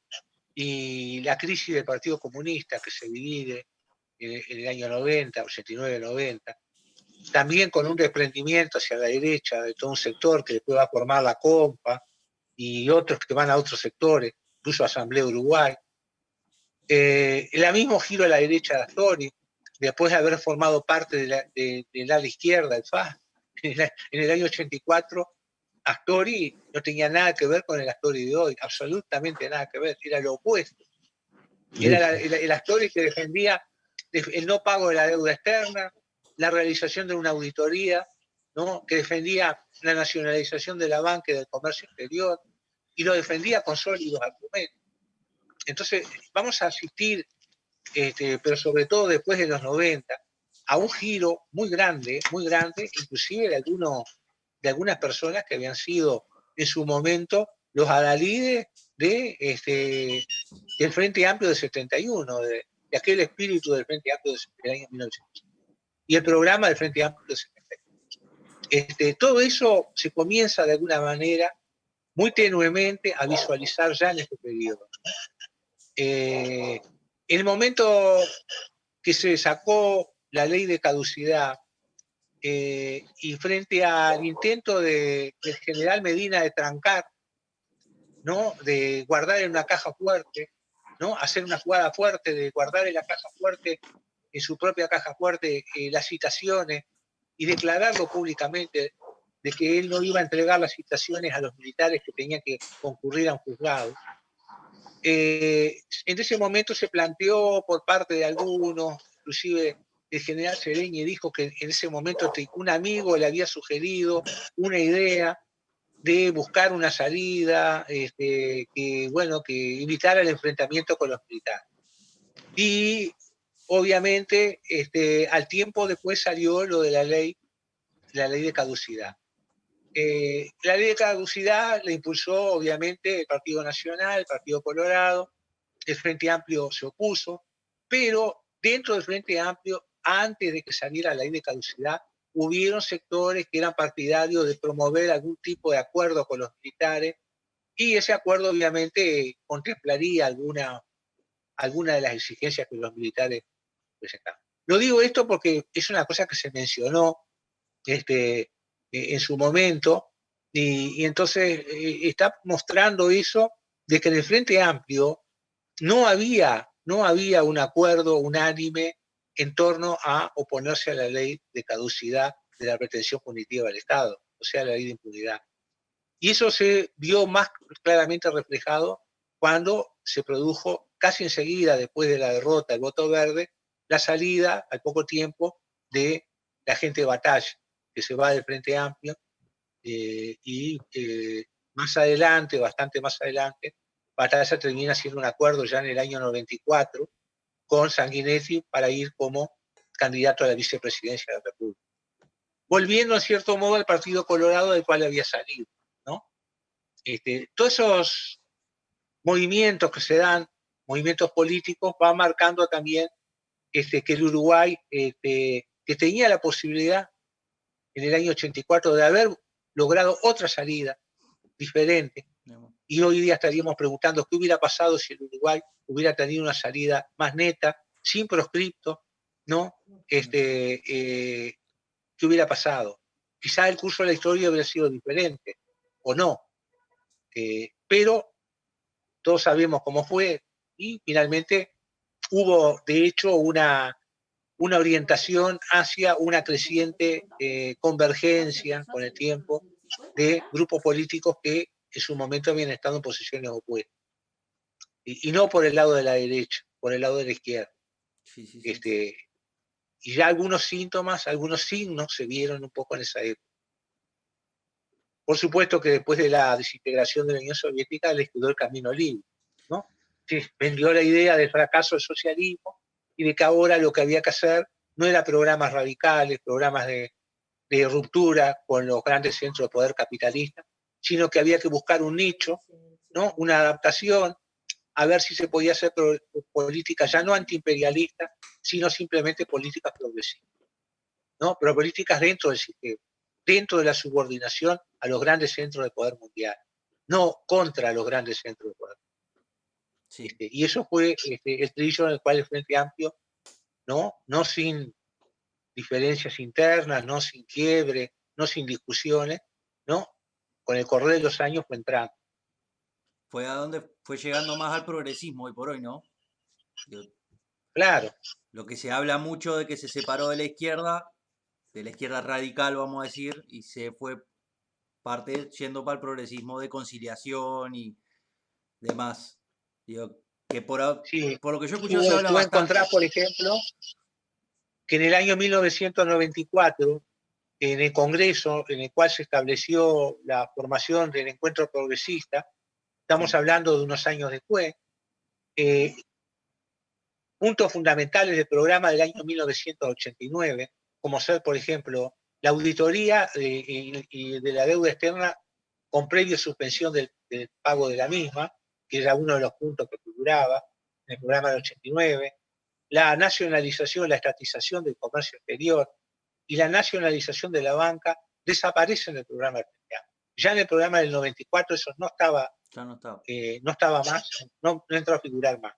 y la crisis del Partido Comunista que se divide en el año 90, 89-90, también con un desprendimiento hacia la derecha de todo un sector que después va a formar la Compa y otros que van a otros sectores, incluso Asamblea Uruguay. El mismo giro a la derecha de Astori, después de haber formado parte del ala izquierda, el FAS, en el año 84, Astori no tenía nada que ver con el Astori de hoy, absolutamente nada que ver, era lo opuesto. Era el Astori que defendía el no pago de la deuda externa, la realización de una auditoría, ¿no? Que defendía la nacionalización de la banca y del comercio exterior, y lo defendía con sólidos argumentos. Entonces, vamos a asistir, pero sobre todo después de los 90, a un giro muy grande, inclusive de algunas personas que habían sido en su momento los adalides del Frente Amplio del 71, de aquel espíritu del Frente Amplio del año 1900, y el programa del Frente Amplio del 71. Todo eso se comienza de alguna manera, muy tenuemente, a visualizar ya en este periodo. En el momento que se sacó la ley de caducidad, y frente al intento del general Medina de trancar, ¿no? De guardar en una caja fuerte, ¿no? Hacer una jugada fuerte de guardar en la caja fuerte, en su propia caja fuerte, las citaciones y declararlo públicamente de que él no iba a entregar las citaciones a los militares que tenían que concurrir a un juzgado. En ese momento se planteó por parte de algunos, inclusive el general Sereñi dijo que en ese momento un amigo le había sugerido una idea de buscar una salida, que invitara al enfrentamiento con los militares. Y obviamente al tiempo después salió lo de la ley de caducidad. La ley de caducidad la impulsó obviamente el Partido Nacional, el Partido Colorado, el Frente Amplio se opuso, pero dentro del Frente Amplio, antes de que saliera la ley de caducidad, hubieron sectores que eran partidarios de promover algún tipo de acuerdo con los militares, y ese acuerdo obviamente contemplaría alguna de las exigencias que los militares presentaban. Lo digo esto porque es una cosa que se mencionó en su momento, y entonces está mostrando eso de que en el Frente Amplio no había un acuerdo unánime en torno a oponerse a la ley de caducidad de la pretensión punitiva del Estado, o sea, la ley de impunidad. Y eso se vio más claramente reflejado cuando se produjo casi enseguida, después de la derrota del voto verde, la salida al poco tiempo de la gente de Batalla, que se va del Frente Amplio, y más adelante, bastante más adelante, Batalla termina haciendo un acuerdo ya en el año 94 con Sanguinetti para ir como candidato a la vicepresidencia de la República. Volviendo, en cierto modo, al Partido Colorado del cual había salido, ¿no? Todos esos movimientos que se dan, movimientos políticos, van marcando también que el Uruguay, que tenía la posibilidad en el año 84 de haber logrado otra salida diferente, y hoy día estaríamos preguntando qué hubiera pasado si el Uruguay hubiera tenido una salida más neta, sin proscripto, ¿no? ¿Qué hubiera pasado? Quizá el curso de la historia hubiera sido diferente, o no, pero todos sabemos cómo fue, y finalmente hubo, de hecho, una orientación hacia una creciente convergencia con el tiempo de grupos políticos que en su momento habían estado en posiciones opuestas. Y no por el lado de la derecha, por el lado de la izquierda. Sí. Y ya algunos síntomas, algunos signos se vieron un poco en esa época. Por supuesto que después de la desintegración de la Unión Soviética les quedó el camino libre, ¿no? Se vendió la idea del fracaso del socialismo y de que ahora lo que había que hacer no era programas radicales, programas de ruptura con los grandes centros de poder capitalista, sino que había que buscar un nicho, ¿no? Una adaptación, a ver si se podía hacer políticas ya no antiimperialistas, sino simplemente políticas progresivas, ¿no? Pero políticas dentro del sistema, dentro de la subordinación a los grandes centros de poder mundial, no contra los grandes centros de poder. Sí. Y eso fue el trillo en el cual el Frente Amplio, no sin diferencias internas, no sin quiebre, no sin discusiones, ¿no? Con el correr de los años fue entrando. Fue a donde fue llegando más al progresismo hoy por hoy, ¿no? Claro. Lo que se habla mucho de que se separó de la izquierda radical, vamos a decir, y se fue yendo para el progresismo de conciliación y demás. Digo, que por lo que yo he escuchado se habla Tú bastante. encontrás, por ejemplo, que en el año 1994, en el Congreso en el cual se estableció la formación del Encuentro Progresista, estamos hablando de unos años después, puntos fundamentales del programa del año 1989, como ser, por ejemplo, la auditoría de la deuda externa con previa suspensión del pago de la misma, que era uno de los puntos que figuraba en el programa del 89, la nacionalización, la estatización del comercio exterior y la nacionalización de la banca desaparecen del programa del 90. Ya en el programa del 94 eso no estaba más, no entró a figurar más.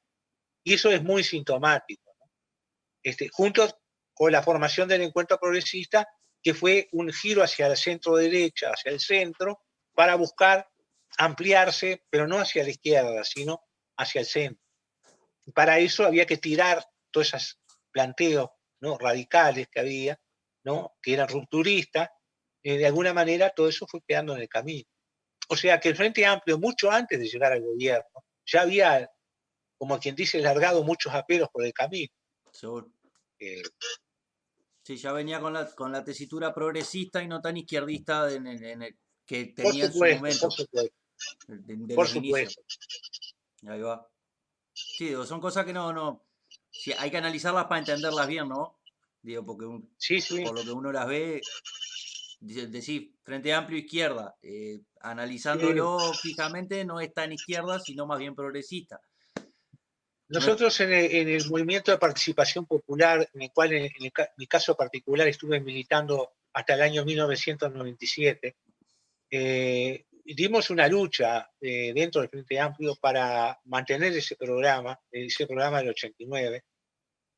Y eso es muy sintomático, ¿no? Junto con la formación del Encuentro Progresista, que fue un giro hacia la centro-derecha, hacia el centro, para buscar ampliarse, pero no hacia la izquierda, sino hacia el centro. Y para eso había que tirar todos esos planteos, ¿no?, radicales que había, ¿no?, que eran rupturistas. De alguna manera todo eso fue quedando en el camino. O sea que el Frente Amplio, mucho antes de llegar al gobierno, ya había, como quien dice, largado muchos aperos por el camino. Seguro. Sí, ya venía con la tesitura progresista y no tan izquierdista que tenía en su momento. Por supuesto. Ahí va. Sí, digo, son cosas que sí, hay que analizarlas para entenderlas bien, ¿no? Digo, porque por lo que uno las ve, decir Frente Amplio izquierda, analizándolo fijamente no es tan izquierda, sino más bien progresista. Nosotros en el movimiento de participación popular, en el cual en mi caso particular estuve militando hasta el año 1997, dimos una lucha dentro del Frente Amplio para mantener ese programa del 89,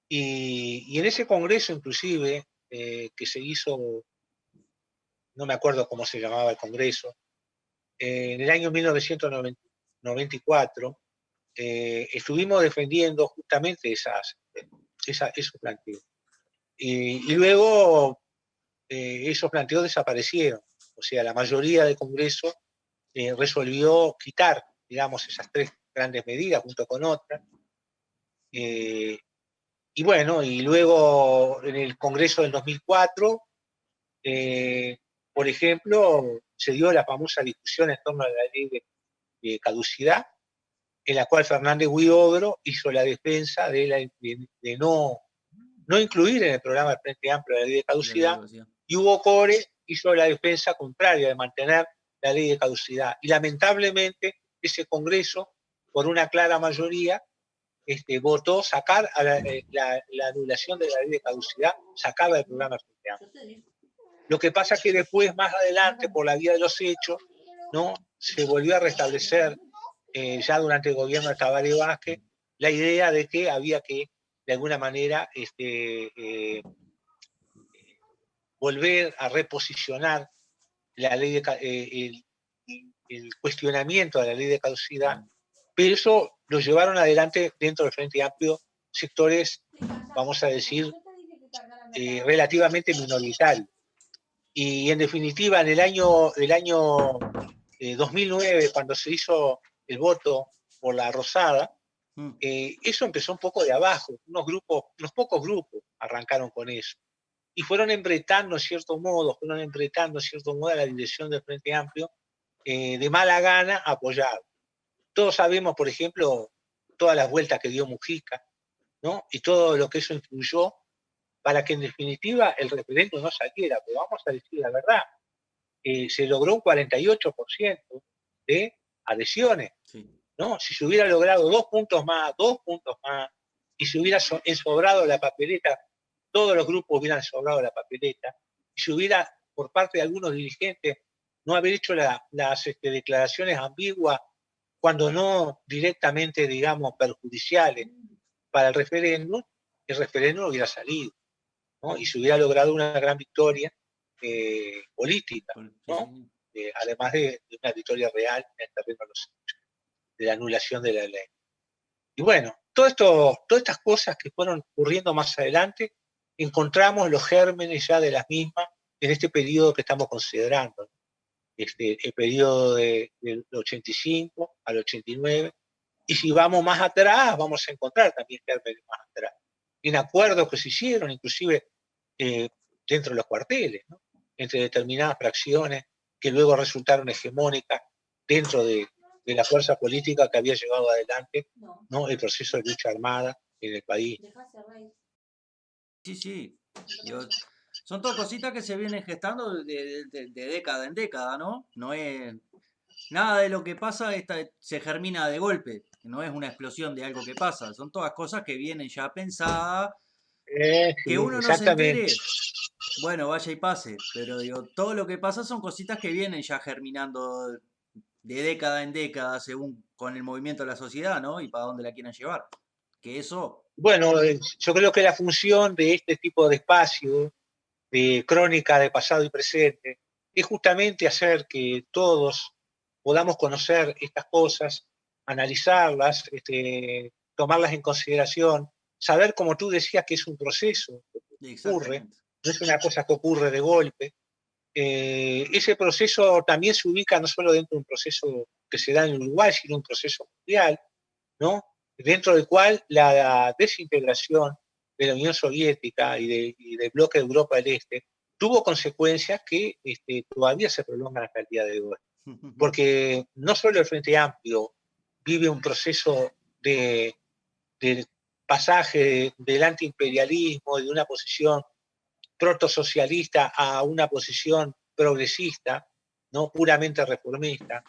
y en ese congreso inclusive, que se hizo, no me acuerdo cómo se llamaba el congreso, en el año 1994, estuvimos defendiendo justamente esos planteos. Y luego esos planteos desaparecieron. O sea, la mayoría del Congreso resolvió quitar, digamos, esas tres grandes medidas junto con otras, Y bueno, y luego en el Congreso del 2004, por ejemplo, se dio la famosa discusión en torno a la ley de caducidad, en la cual Fernández Huidobro hizo la defensa de no incluir en el programa del Frente Amplio la ley de caducidad, y Hugo Core hizo la defensa contraria de mantener la ley de caducidad. Y lamentablemente ese Congreso, por una clara mayoría, votó sacar a la anulación de la ley de caducidad, sacarla del programa del Frente Amplio. Lo que pasa es que después, más adelante, por la vía de los hechos, ¿no?, se volvió a restablecer, ya durante el gobierno de Tabaré Vázquez, la idea de que había que, de alguna manera, volver a reposicionar la ley el cuestionamiento de la ley de caducidad, pero eso lo llevaron adelante dentro del Frente Amplio sectores, vamos a decir, relativamente minoritarios. Y en definitiva, en el año 2009, cuando se hizo el voto por la Rosada, eso empezó un poco de abajo. Unos pocos grupos arrancaron con eso. Y fueron empretando, en cierto modo, a la dirección del Frente Amplio, de mala gana, apoyado. Todos sabemos, por ejemplo, todas las vueltas que dio Mujica, ¿no?, y todo lo que eso influyó para que en definitiva el referéndum no saliera. Pero vamos a decir la verdad, se logró un 48% de adhesiones, ¿no? Si se hubiera logrado 2 puntos más, y se hubiera sobrado la papeleta, todos los grupos hubieran sobrado la papeleta, y si hubiera, por parte de algunos dirigentes, no haber hecho las declaraciones ambiguas, cuando no directamente, digamos, perjudiciales para el referéndum hubiera salido, ¿no?, y se hubiera logrado una gran victoria política, ¿no?, además de una victoria real en el terreno de la anulación de la ley. Y bueno, todas estas cosas que fueron ocurriendo más adelante, encontramos los gérmenes ya de las mismas en este periodo que estamos considerando, el periodo del 85 al 89, y si vamos más atrás, vamos a encontrar también gérmenes más atrás, en acuerdos que se hicieron, inclusive dentro de los cuarteles, ¿no?, entre determinadas fracciones que luego resultaron hegemónicas dentro de la fuerza política que había llevado adelante, ¿no?, el proceso de lucha armada en el país. Sí. Son todas cositas que se vienen gestando de década en década, ¿no? No es nada de lo que pasa se germina de golpe, no es una explosión de algo que pasa, son todas cosas que vienen ya pensadas, que uno no se entere, bueno, vaya y pase, pero digo, todo lo que pasa son cositas que vienen ya germinando de década en década, según con el movimiento de la sociedad, ¿no? Y para dónde la quieran llevar. Que eso... Bueno, yo creo que la función de este tipo de espacio, de crónica de pasado y presente, es justamente hacer que todos podamos conocer estas cosas, analizarlas, tomarlas en consideración, saber, como tú decías, que es un proceso que ocurre, no es una cosa que ocurre de golpe. Ese proceso también se ubica no solo dentro de un proceso que se da en Uruguay, sino un proceso mundial, ¿no?, dentro del cual la desintegración de la Unión Soviética y del bloque de Europa del Este tuvo consecuencias que todavía se prolongan hasta el día de hoy. Porque no solo el Frente Amplio vive un proceso de pasaje del antiimperialismo, de una posición protosocialista a una posición progresista, no puramente reformista,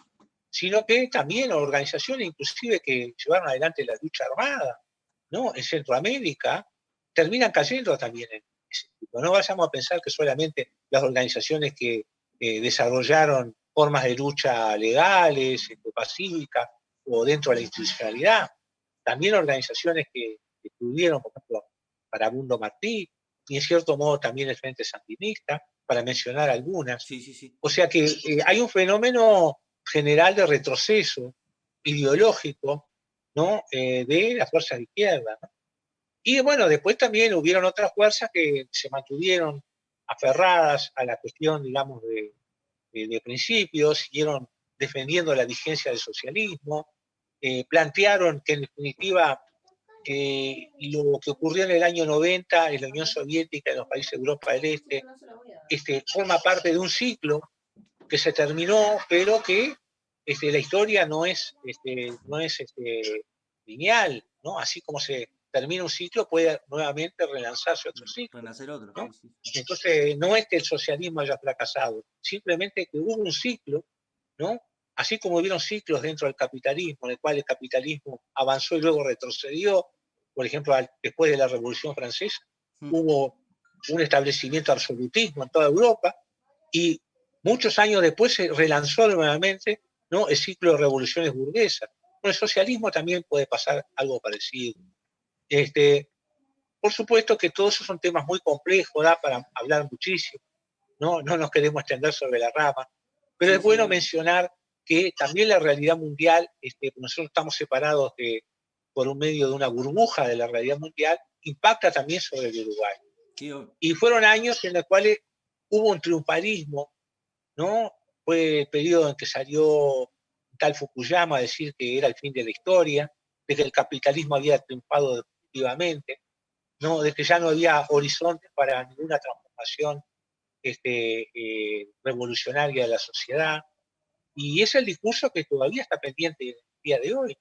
sino que también organizaciones inclusive que llevaron adelante la lucha armada, ¿no?, en Centroamérica, terminan cayendo también en ese tipo. No vayamos a pensar que solamente las organizaciones que desarrollaron formas de lucha legales, pacíficas o dentro de la institucionalidad, también organizaciones que estuvieron, por ejemplo, Farabundo Martí, y en cierto modo también el Frente Sandinista, para mencionar algunas. Sí. O sea que hay un fenómeno general de retroceso ideológico, ¿no?, de las fuerzas de izquierda, ¿no? Y bueno, después también hubieron otras fuerzas que se mantuvieron aferradas a la cuestión, digamos, de principios, siguieron defendiendo la vigencia del socialismo, plantearon que en definitiva lo que ocurrió en el año 90 en la Unión Soviética, en los países de Europa del Este, forma parte de un ciclo que se terminó, pero que la historia no es lineal, ¿no? Así como se termina un ciclo, puede nuevamente relanzarse otro ciclo. Renacer otro, ¿no? sí, sí. Entonces, no es que el socialismo haya fracasado, simplemente que hubo un ciclo, ¿no? Así como hubieron ciclos dentro del capitalismo, en el cual el capitalismo avanzó y luego retrocedió, por ejemplo, después de la Revolución Francesa, hubo un establecimiento absolutismo en toda Europa, y muchos años después se relanzó nuevamente, ¿no?, el ciclo de revoluciones burguesas. Con el socialismo también puede pasar algo parecido. Por supuesto que todos esos son temas muy complejos, da para hablar muchísimo, no nos queremos extender sobre la rama, pero Sí, es bueno sí. mencionar que también la realidad mundial, nosotros estamos separados por un medio de una burbuja de la realidad mundial, impacta también sobre el Uruguay. Sí, y fueron años en los cuales hubo un triunfalismo, ¿no? Fue el periodo en que salió tal Fukuyama a decir que era el fin de la historia, de que el capitalismo había triunfado definitivamente, ¿no? De que ya no había horizontes para ninguna transformación revolucionaria de la sociedad. Y es el discurso que todavía está pendiente el día de hoy.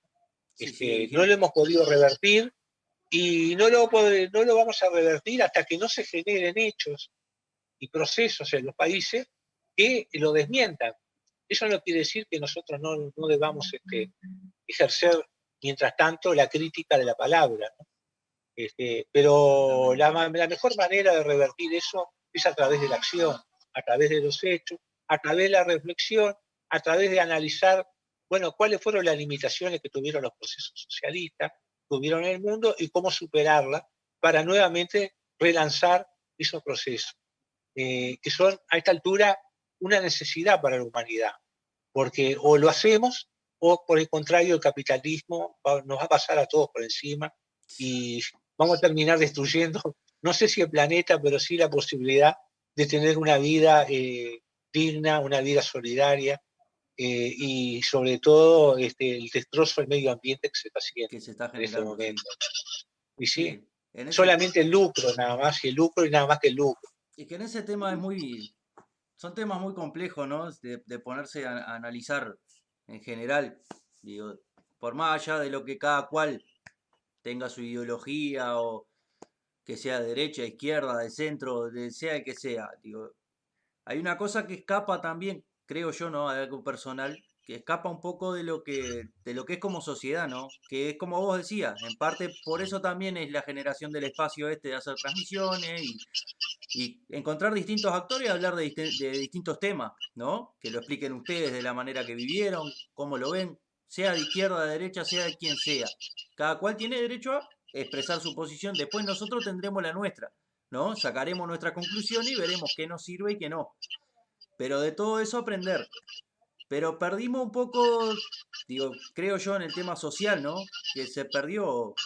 sí, No lo hemos podido revertir y no lo vamos a revertir hasta que no se generen hechos y procesos en los países que lo desmientan. Eso no quiere decir que nosotros no debamos ejercer, mientras tanto, la crítica de la palabra, ¿no? Pero la mejor manera de revertir eso es a través de la acción, a través de los hechos, a través de la reflexión, a través de analizar, bueno, cuáles fueron las limitaciones que tuvieron los procesos socialistas, tuvieron en el mundo, y cómo superarlas para nuevamente relanzar esos procesos, que son a esta altura una necesidad para la humanidad, porque o lo hacemos o por el contrario el capitalismo nos va a pasar a todos por encima y vamos a terminar destruyendo, no sé si el planeta, pero sí la posibilidad de tener una vida digna, una vida solidaria, y sobre todo el destrozo del medio ambiente que se está haciendo que se está en este generando, momento. Y sí. sí, En ese, solamente el lucro nada más, y el lucro y nada más que el lucro. y que en ese tema son temas muy complejos, ¿no? De ponerse a analizar en general, digo, por más allá de lo que cada cual tenga su ideología o que sea de derecha, izquierda, de centro, sea el que sea, digo, hay una cosa que escapa también, creo yo, ¿no? De algo personal, que escapa un poco de lo que es como sociedad, ¿no? Que es como vos decías, en parte por eso también es la generación del espacio de hacer transmisiones y encontrar distintos actores y hablar de distintos temas, ¿no? Que lo expliquen ustedes de la manera que vivieron, cómo lo ven, sea de izquierda, de derecha, sea de quien sea. Cada cual tiene derecho a expresar su posición, después nosotros tendremos la nuestra, ¿no? Sacaremos nuestra conclusión y veremos qué nos sirve y qué no. Pero de todo eso aprender. Pero perdimos un poco, digo, creo yo, en el tema social, ¿no? Que se perdió,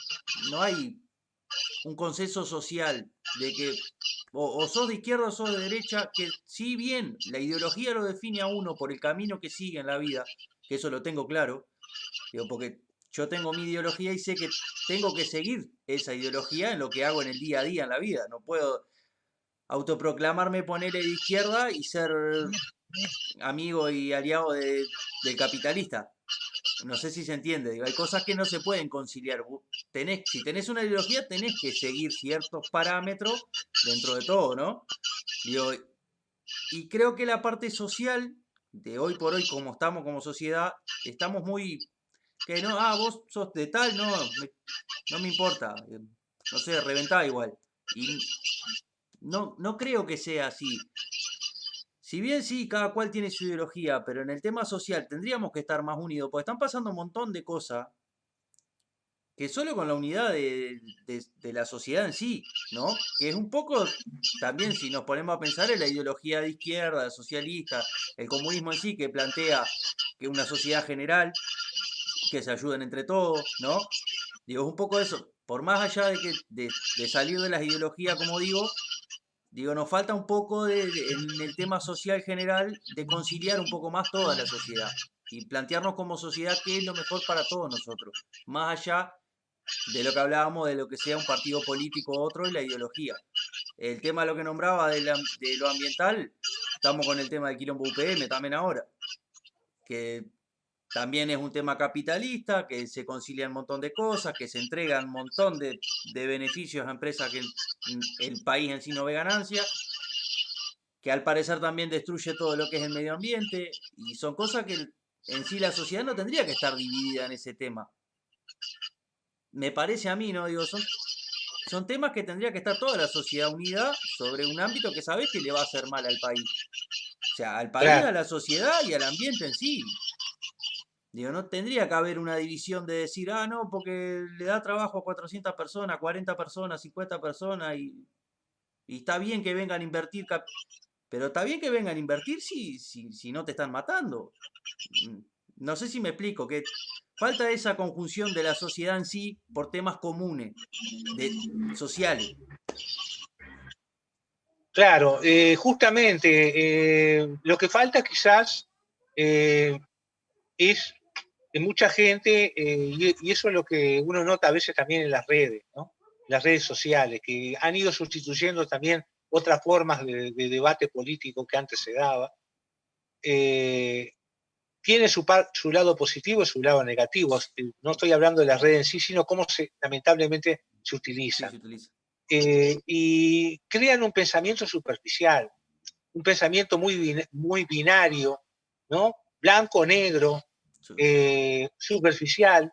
no hay un consenso social de que o sos de izquierda o sos de derecha, que si bien la ideología lo define a uno por el camino que sigue en la vida, que eso lo tengo claro, digo, porque yo tengo mi ideología y sé que tengo que seguir esa ideología en lo que hago en el día a día en la vida. No puedo autoproclamarme, ponerle de izquierda y ser amigo y aliado del capitalista. No sé si se entiende, digo, hay cosas que no se pueden conciliar. Si tenés una ideología, tenés que seguir ciertos parámetros dentro de todo, ¿no? Digo, y creo que la parte social, de hoy por hoy, como estamos como sociedad, estamos muy, que no, vos sos de tal, no me importa, no sé, reventá igual. Y no creo que sea así. Si bien sí, cada cual tiene su ideología, pero en el tema social tendríamos que estar más unidos, porque están pasando un montón de cosas que solo con la unidad de la sociedad en sí, ¿no? Que es un poco, también si nos ponemos a pensar en la ideología de izquierda, socialista, el comunismo en sí, que plantea que una sociedad general, que se ayuden entre todos, ¿no? Digo, es un poco eso. Por más allá de salir de las ideologías, como digo, nos falta un poco en el tema social general de conciliar un poco más toda la sociedad y plantearnos como sociedad qué es lo mejor para todos nosotros, más allá de lo que hablábamos, de lo que sea un partido político u otro y la ideología. El tema de lo que nombraba de lo ambiental, estamos con el tema del quilombo UPM también ahora, que también es un tema capitalista, que se concilian un montón de cosas, que se entregan un montón de beneficios a empresas que el país en sí no ve ganancia, que al parecer también destruye todo lo que es el medio ambiente, y son cosas que en sí la sociedad no tendría que estar dividida en ese tema. Me parece a mí, ¿no? Digo, son temas que tendría que estar toda la sociedad unida sobre un ámbito que sabes que le va a hacer mal al país. O sea, al país, a Claro, la sociedad y al ambiente en sí. Digo, no tendría que haber una división de decir, ah, no, porque le da trabajo a 400 personas, 40 personas, 50 personas, y está bien que vengan a invertir, pero está bien que vengan a invertir si no te están matando. Mm, No sé si me explico, que falta esa conjunción de la sociedad en sí por temas comunes, sociales. claro. Justamente lo que falta quizás eh, es de mucha gente, y eso es lo que uno nota a veces también en las redes, ¿no? Las redes sociales, que han ido sustituyendo también otras formas de debate político que antes se daba. Eh, Tiene su lado positivo y su lado negativo. No estoy hablando de las redes en sí, sino cómo lamentablemente se Sí, utilizan. se utiliza. Y crean un pensamiento superficial, un pensamiento muy binario, ¿no? Blanco, negro, superficial,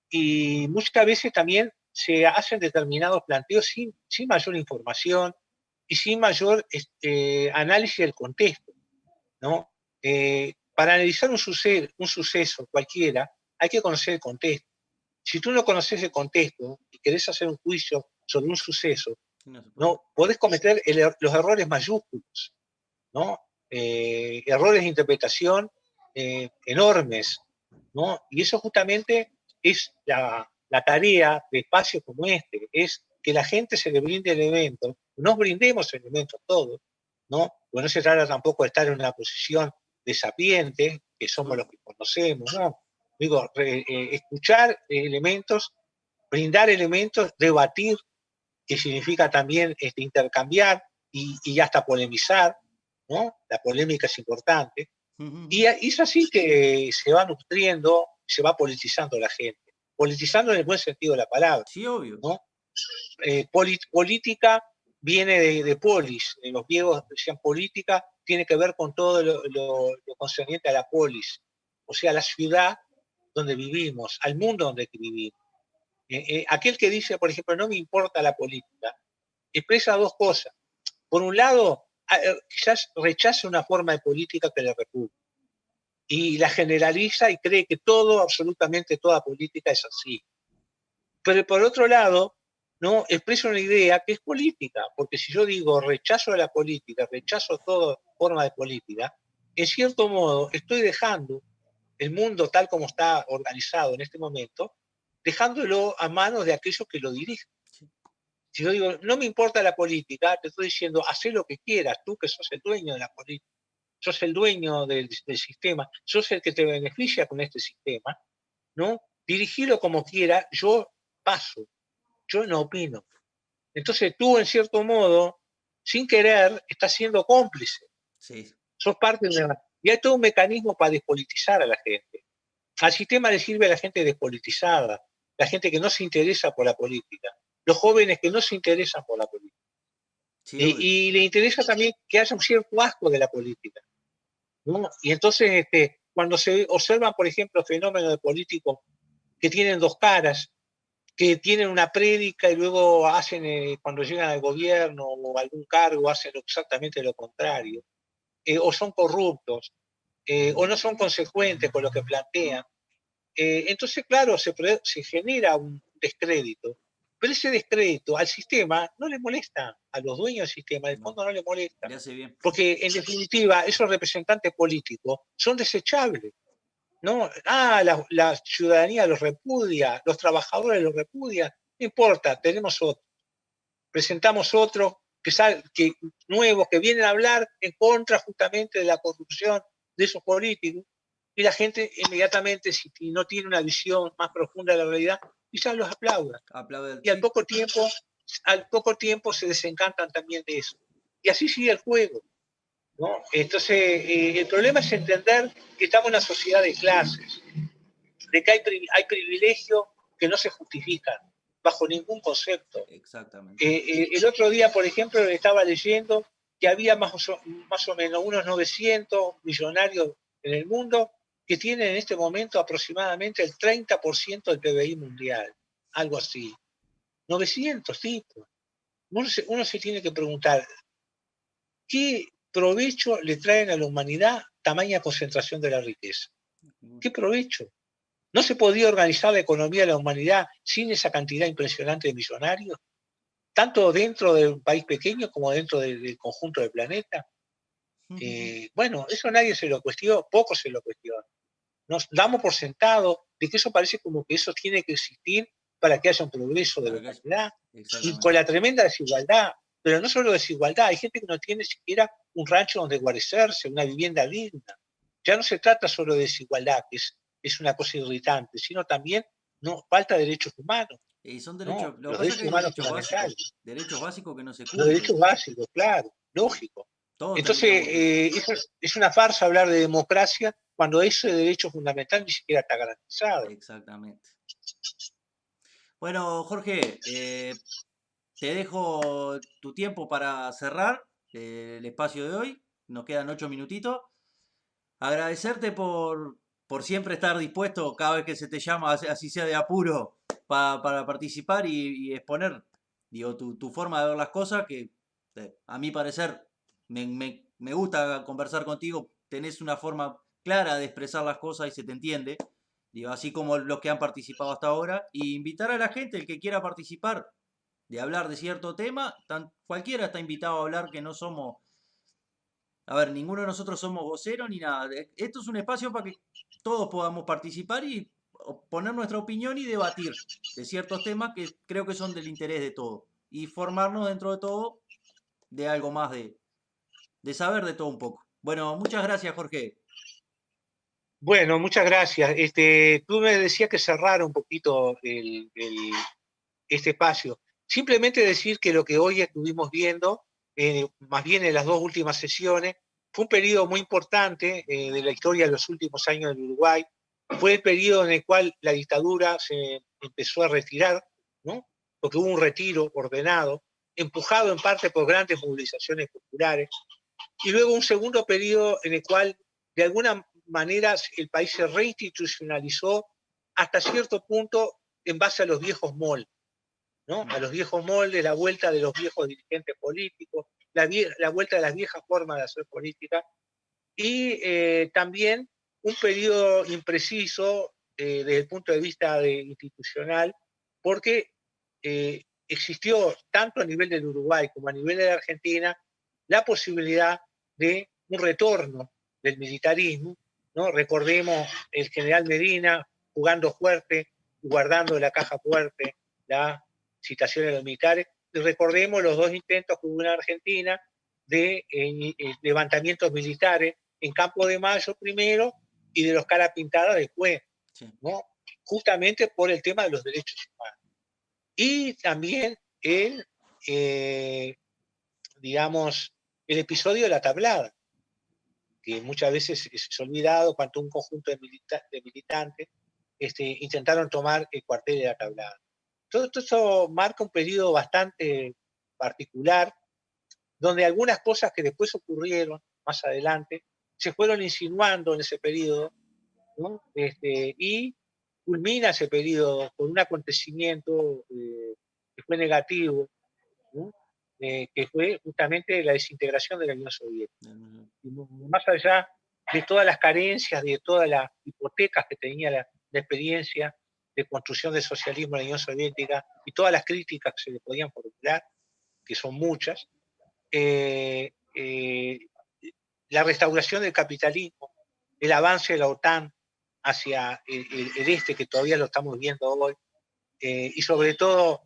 y muchas veces también se hacen determinados planteos sin mayor información y sin mayor análisis del contexto, ¿no? Para analizar un suceso cualquiera, hay que conocer el contexto. Si tú no conoces el contexto y querés hacer un juicio sobre un suceso, No se puede. ¿no? Podés cometer los errores mayúsculos, ¿no? Errores de interpretación enormes, ¿no? Y eso justamente es la tarea de espacios como este, es que la gente se le brinde elementos, nos brindemos elementos todos, ¿no? Pues no se trata tampoco de estar en una posición de sapiente, que somos los que conocemos, ¿no? Digo, escuchar elementos, brindar elementos, debatir, que significa también intercambiar y hasta polemizar, ¿no? La polémica es importante. Y es así que se va nutriendo, se va politizando la gente. Politizando en el buen sentido de la palabra, Sí, obvio. ¿no? Política viene de polis. Los griegos decían política, tiene que ver con todo lo concerniente a la polis, o sea, la ciudad donde vivimos, al mundo donde vivimos. Aquel que dice, por ejemplo, no me importa la política, expresa dos cosas. Por un lado, quizás rechaza una forma de política que le repugna y la generaliza y cree que todo, absolutamente toda política es así. Pero por otro lado, no expresa una idea que es política, porque si yo digo rechazo a la política, rechazo toda forma de política, en cierto modo estoy dejando el mundo tal como está organizado en este momento, dejándolo a manos de aquellos que lo dirigen. Si yo digo, no me importa la política, te estoy diciendo, haz lo que quieras, tú que sos el dueño de la política, sos el dueño del sistema, sos el que te beneficia con este sistema, ¿no? Dirigilo como quiera, yo paso, yo no opino. Entonces tú, en cierto modo, sin querer, estás siendo cómplice. Sí. Sos parte de una... Y hay todo un mecanismo para despolitizar a la gente. Al sistema le sirve a la gente despolitizada, la gente que no se interesa por la política, los jóvenes que no se interesan por la política. Sí, obvio. Y le interesa también que haya un cierto asco de la política, ¿no? Y entonces, cuando se observan, por ejemplo, fenómenos de políticos que tienen dos caras, que tienen una prédica y luego hacen, cuando llegan al gobierno o a algún cargo, hacen exactamente lo contrario, o son corruptos, o no son consecuentes con lo que plantean. Entonces, claro, se genera un descrédito, pero ese descrédito al sistema no le molesta, a los dueños del sistema, del fondo no le molesta, Le hace bien. porque en definitiva esos representantes políticos son desechables, ¿no? Ah, la ciudadanía los repudia, los trabajadores los repudian, no importa, tenemos otro, presentamos otro que nuevos que vienen a hablar en contra justamente de la corrupción de esos políticos, y la gente inmediatamente, si no tiene una visión más profunda de la realidad, quizás los aplaudan. Aplaude el Y al chico. poco tiempo se desencantan también de eso. Y así sigue el juego, ¿no? Entonces, el problema es entender que estamos en una sociedad de clases, de que hay privilegios que no se justifican bajo ningún concepto. Exactamente. El otro día, por ejemplo, estaba leyendo que había más o menos unos 900 millonarios en el mundo que tienen en este momento aproximadamente el 30% del PBI mundial, algo así. 900 tipos. Uno se tiene que preguntar, ¿qué provecho le traen a la humanidad tamaña concentración de la riqueza? ¿Qué provecho? ¿No se podía organizar la economía de la humanidad sin esa cantidad impresionante de millonarios? Tanto dentro de un país pequeño como dentro del conjunto del planeta. Bueno, eso nadie se lo cuestiona, poco se lo cuestiona. Nos damos por sentado de que eso parece como que eso tiene que existir para que haya un progreso de la humanidad. Y con la tremenda desigualdad, pero no solo desigualdad, hay gente que no tiene siquiera un rancho donde guarecerse, una vivienda digna. Ya no se trata solo de desigualdad, que es una cosa irritante, sino también falta de derechos humanos. Y son derechos, No, los derechos humanos fundamentales. Derechos básicos que no se cumplen. Los derechos básicos, claro, lógico. Todos Entonces, es una farsa hablar de democracia cuando ese derecho fundamental ni siquiera está garantizado. Exactamente. Bueno, Jorge, te dejo tu tiempo para cerrar el espacio de hoy. Nos quedan 8 minutitos. Agradecerte por siempre estar dispuesto cada vez que se te llama, así sea de apuro, para participar y exponer, digo, tu forma de ver las cosas, que a mi parecer me gusta conversar contigo, tenés una forma clara de expresar las cosas y se te entiende, digo, así como los que han participado hasta ahora, y invitar a la gente, el que quiera participar, de hablar de cierto tema, cualquiera está invitado a hablar, que no somos... A ver, ninguno de nosotros somos voceros ni nada. Esto es un espacio para que todos podamos participar y poner nuestra opinión y debatir de ciertos temas que creo que son del interés de todos. Y formarnos dentro de todo de algo más de saber de todo un poco. Bueno, muchas gracias, Jorge. Bueno, muchas gracias. Tú me decías que cerrara un poquito este espacio. Simplemente decir que lo que hoy estuvimos viendo, más bien en las dos últimas sesiones, fue un periodo muy importante de la historia de los últimos años del Uruguay. Fue el periodo en el cual la dictadura se empezó a retirar, ¿no? Porque hubo un retiro ordenado, empujado en parte por grandes movilizaciones populares, y luego un segundo periodo en el cual, de alguna manera, el país se reinstitucionalizó hasta cierto punto en base a los viejos moldes, ¿no? A los viejos moldes, la vuelta de los viejos dirigentes políticos, la vuelta de las viejas formas de hacer política, y también un periodo impreciso desde el punto de vista institucional, porque existió tanto a nivel del Uruguay como a nivel de la Argentina la posibilidad de un retorno del militarismo, ¿no? Recordemos el general Medina jugando fuerte y guardando la caja fuerte la citación de los militares, y recordemos los dos intentos que hubo en Argentina de levantamientos militares en Campo de Mayo primero y de los Cara Pintada después, sí, ¿no? Justamente por el tema de los derechos humanos. Y también digamos, el episodio de la tablada, que muchas veces es olvidado cuando un conjunto de militantes intentaron tomar el cuartel de la tablada. Todo esto marca un periodo bastante particular, donde algunas cosas que después ocurrieron más adelante se fueron insinuando en ese periodo, ¿no? Y culmina ese periodo con un acontecimiento que fue negativo, ¿no? Que fue justamente la desintegración de la Unión Soviética. Y más allá de todas las carencias, de todas las hipotecas que tenía la experiencia de construcción del socialismo en la Unión Soviética y todas las críticas que se le podían formular, que son muchas, la restauración del capitalismo, el avance de la OTAN hacia el este, que todavía lo estamos viendo hoy, y sobre todo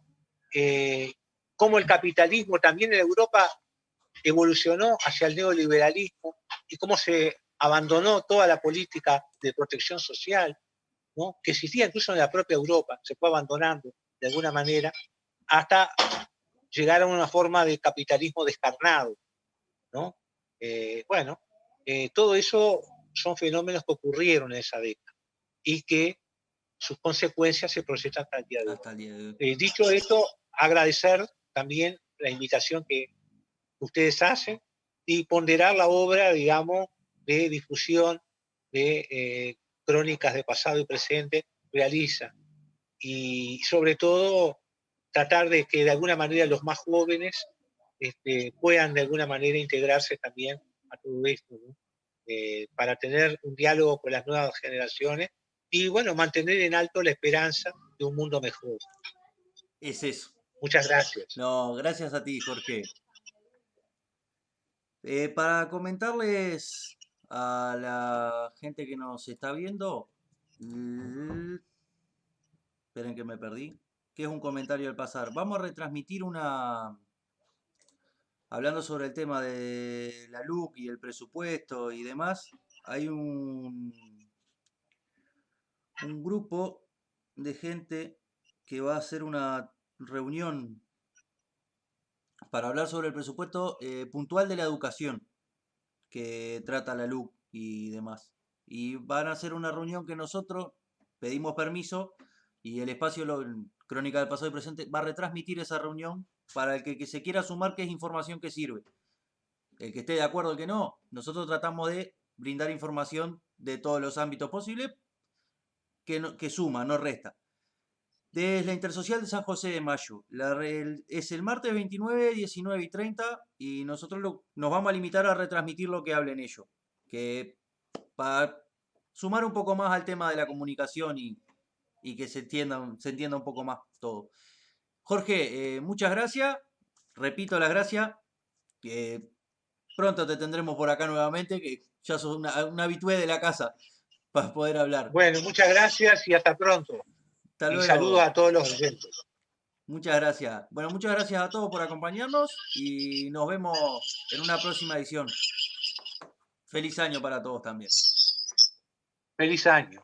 cómo el capitalismo también en Europa evolucionó hacia el neoliberalismo y cómo se abandonó toda la política de protección social, ¿no? Que existía incluso en la propia Europa, se fue abandonando de alguna manera, hasta llegar a una forma de capitalismo descarnado, ¿no? Bueno, todo eso son fenómenos que ocurrieron en esa década y que sus consecuencias se proyectan hasta el día de hoy. Hasta el día de hoy. Dicho esto, agradecer también la invitación que ustedes hacen y ponderar la obra, digamos, de difusión de crónicas de pasado y presente realiza. Y sobre todo, tratar de que de alguna manera los más jóvenes puedan de alguna manera integrarse también a todo esto, ¿no? Para tener un diálogo con las nuevas generaciones y, bueno, mantener en alto la esperanza de un mundo mejor. Es eso. Muchas gracias. No, gracias a ti, Jorge. Para comentarles a la gente que nos está viendo, esperen que me perdí, que es un comentario al pasar. Vamos a retransmitir hablando sobre el tema de la LUC y el presupuesto y demás. Hay un grupo de gente que va a hacer una reunión para hablar sobre el presupuesto puntual de la educación que trata la LUC y demás. Y van a hacer una reunión que nosotros pedimos permiso y el espacio Crónica del Pasado y Presente va a retransmitir esa reunión para el que se quiera sumar, que es información que sirve. El que esté de acuerdo, el que no, nosotros tratamos de brindar información de todos los ámbitos posibles que suma, no resta. Desde la Intersocial de San José de Mayo. Es el martes 29, 19 y 30 y nosotros nos vamos a limitar a retransmitir lo que hablen ellos. Que para sumar un poco más al tema de la comunicación y que se entienda un poco más todo. Jorge, muchas gracias. Repito las gracias. Pronto te tendremos por acá nuevamente, que ya sos una habitué de la casa para poder hablar. Bueno, muchas gracias y hasta pronto. Hasta luego. Y saludos a todos los oyentes. Muchas gracias. Bueno, muchas gracias a todos por acompañarnos y nos vemos en una próxima edición. Feliz año para todos también. Feliz año.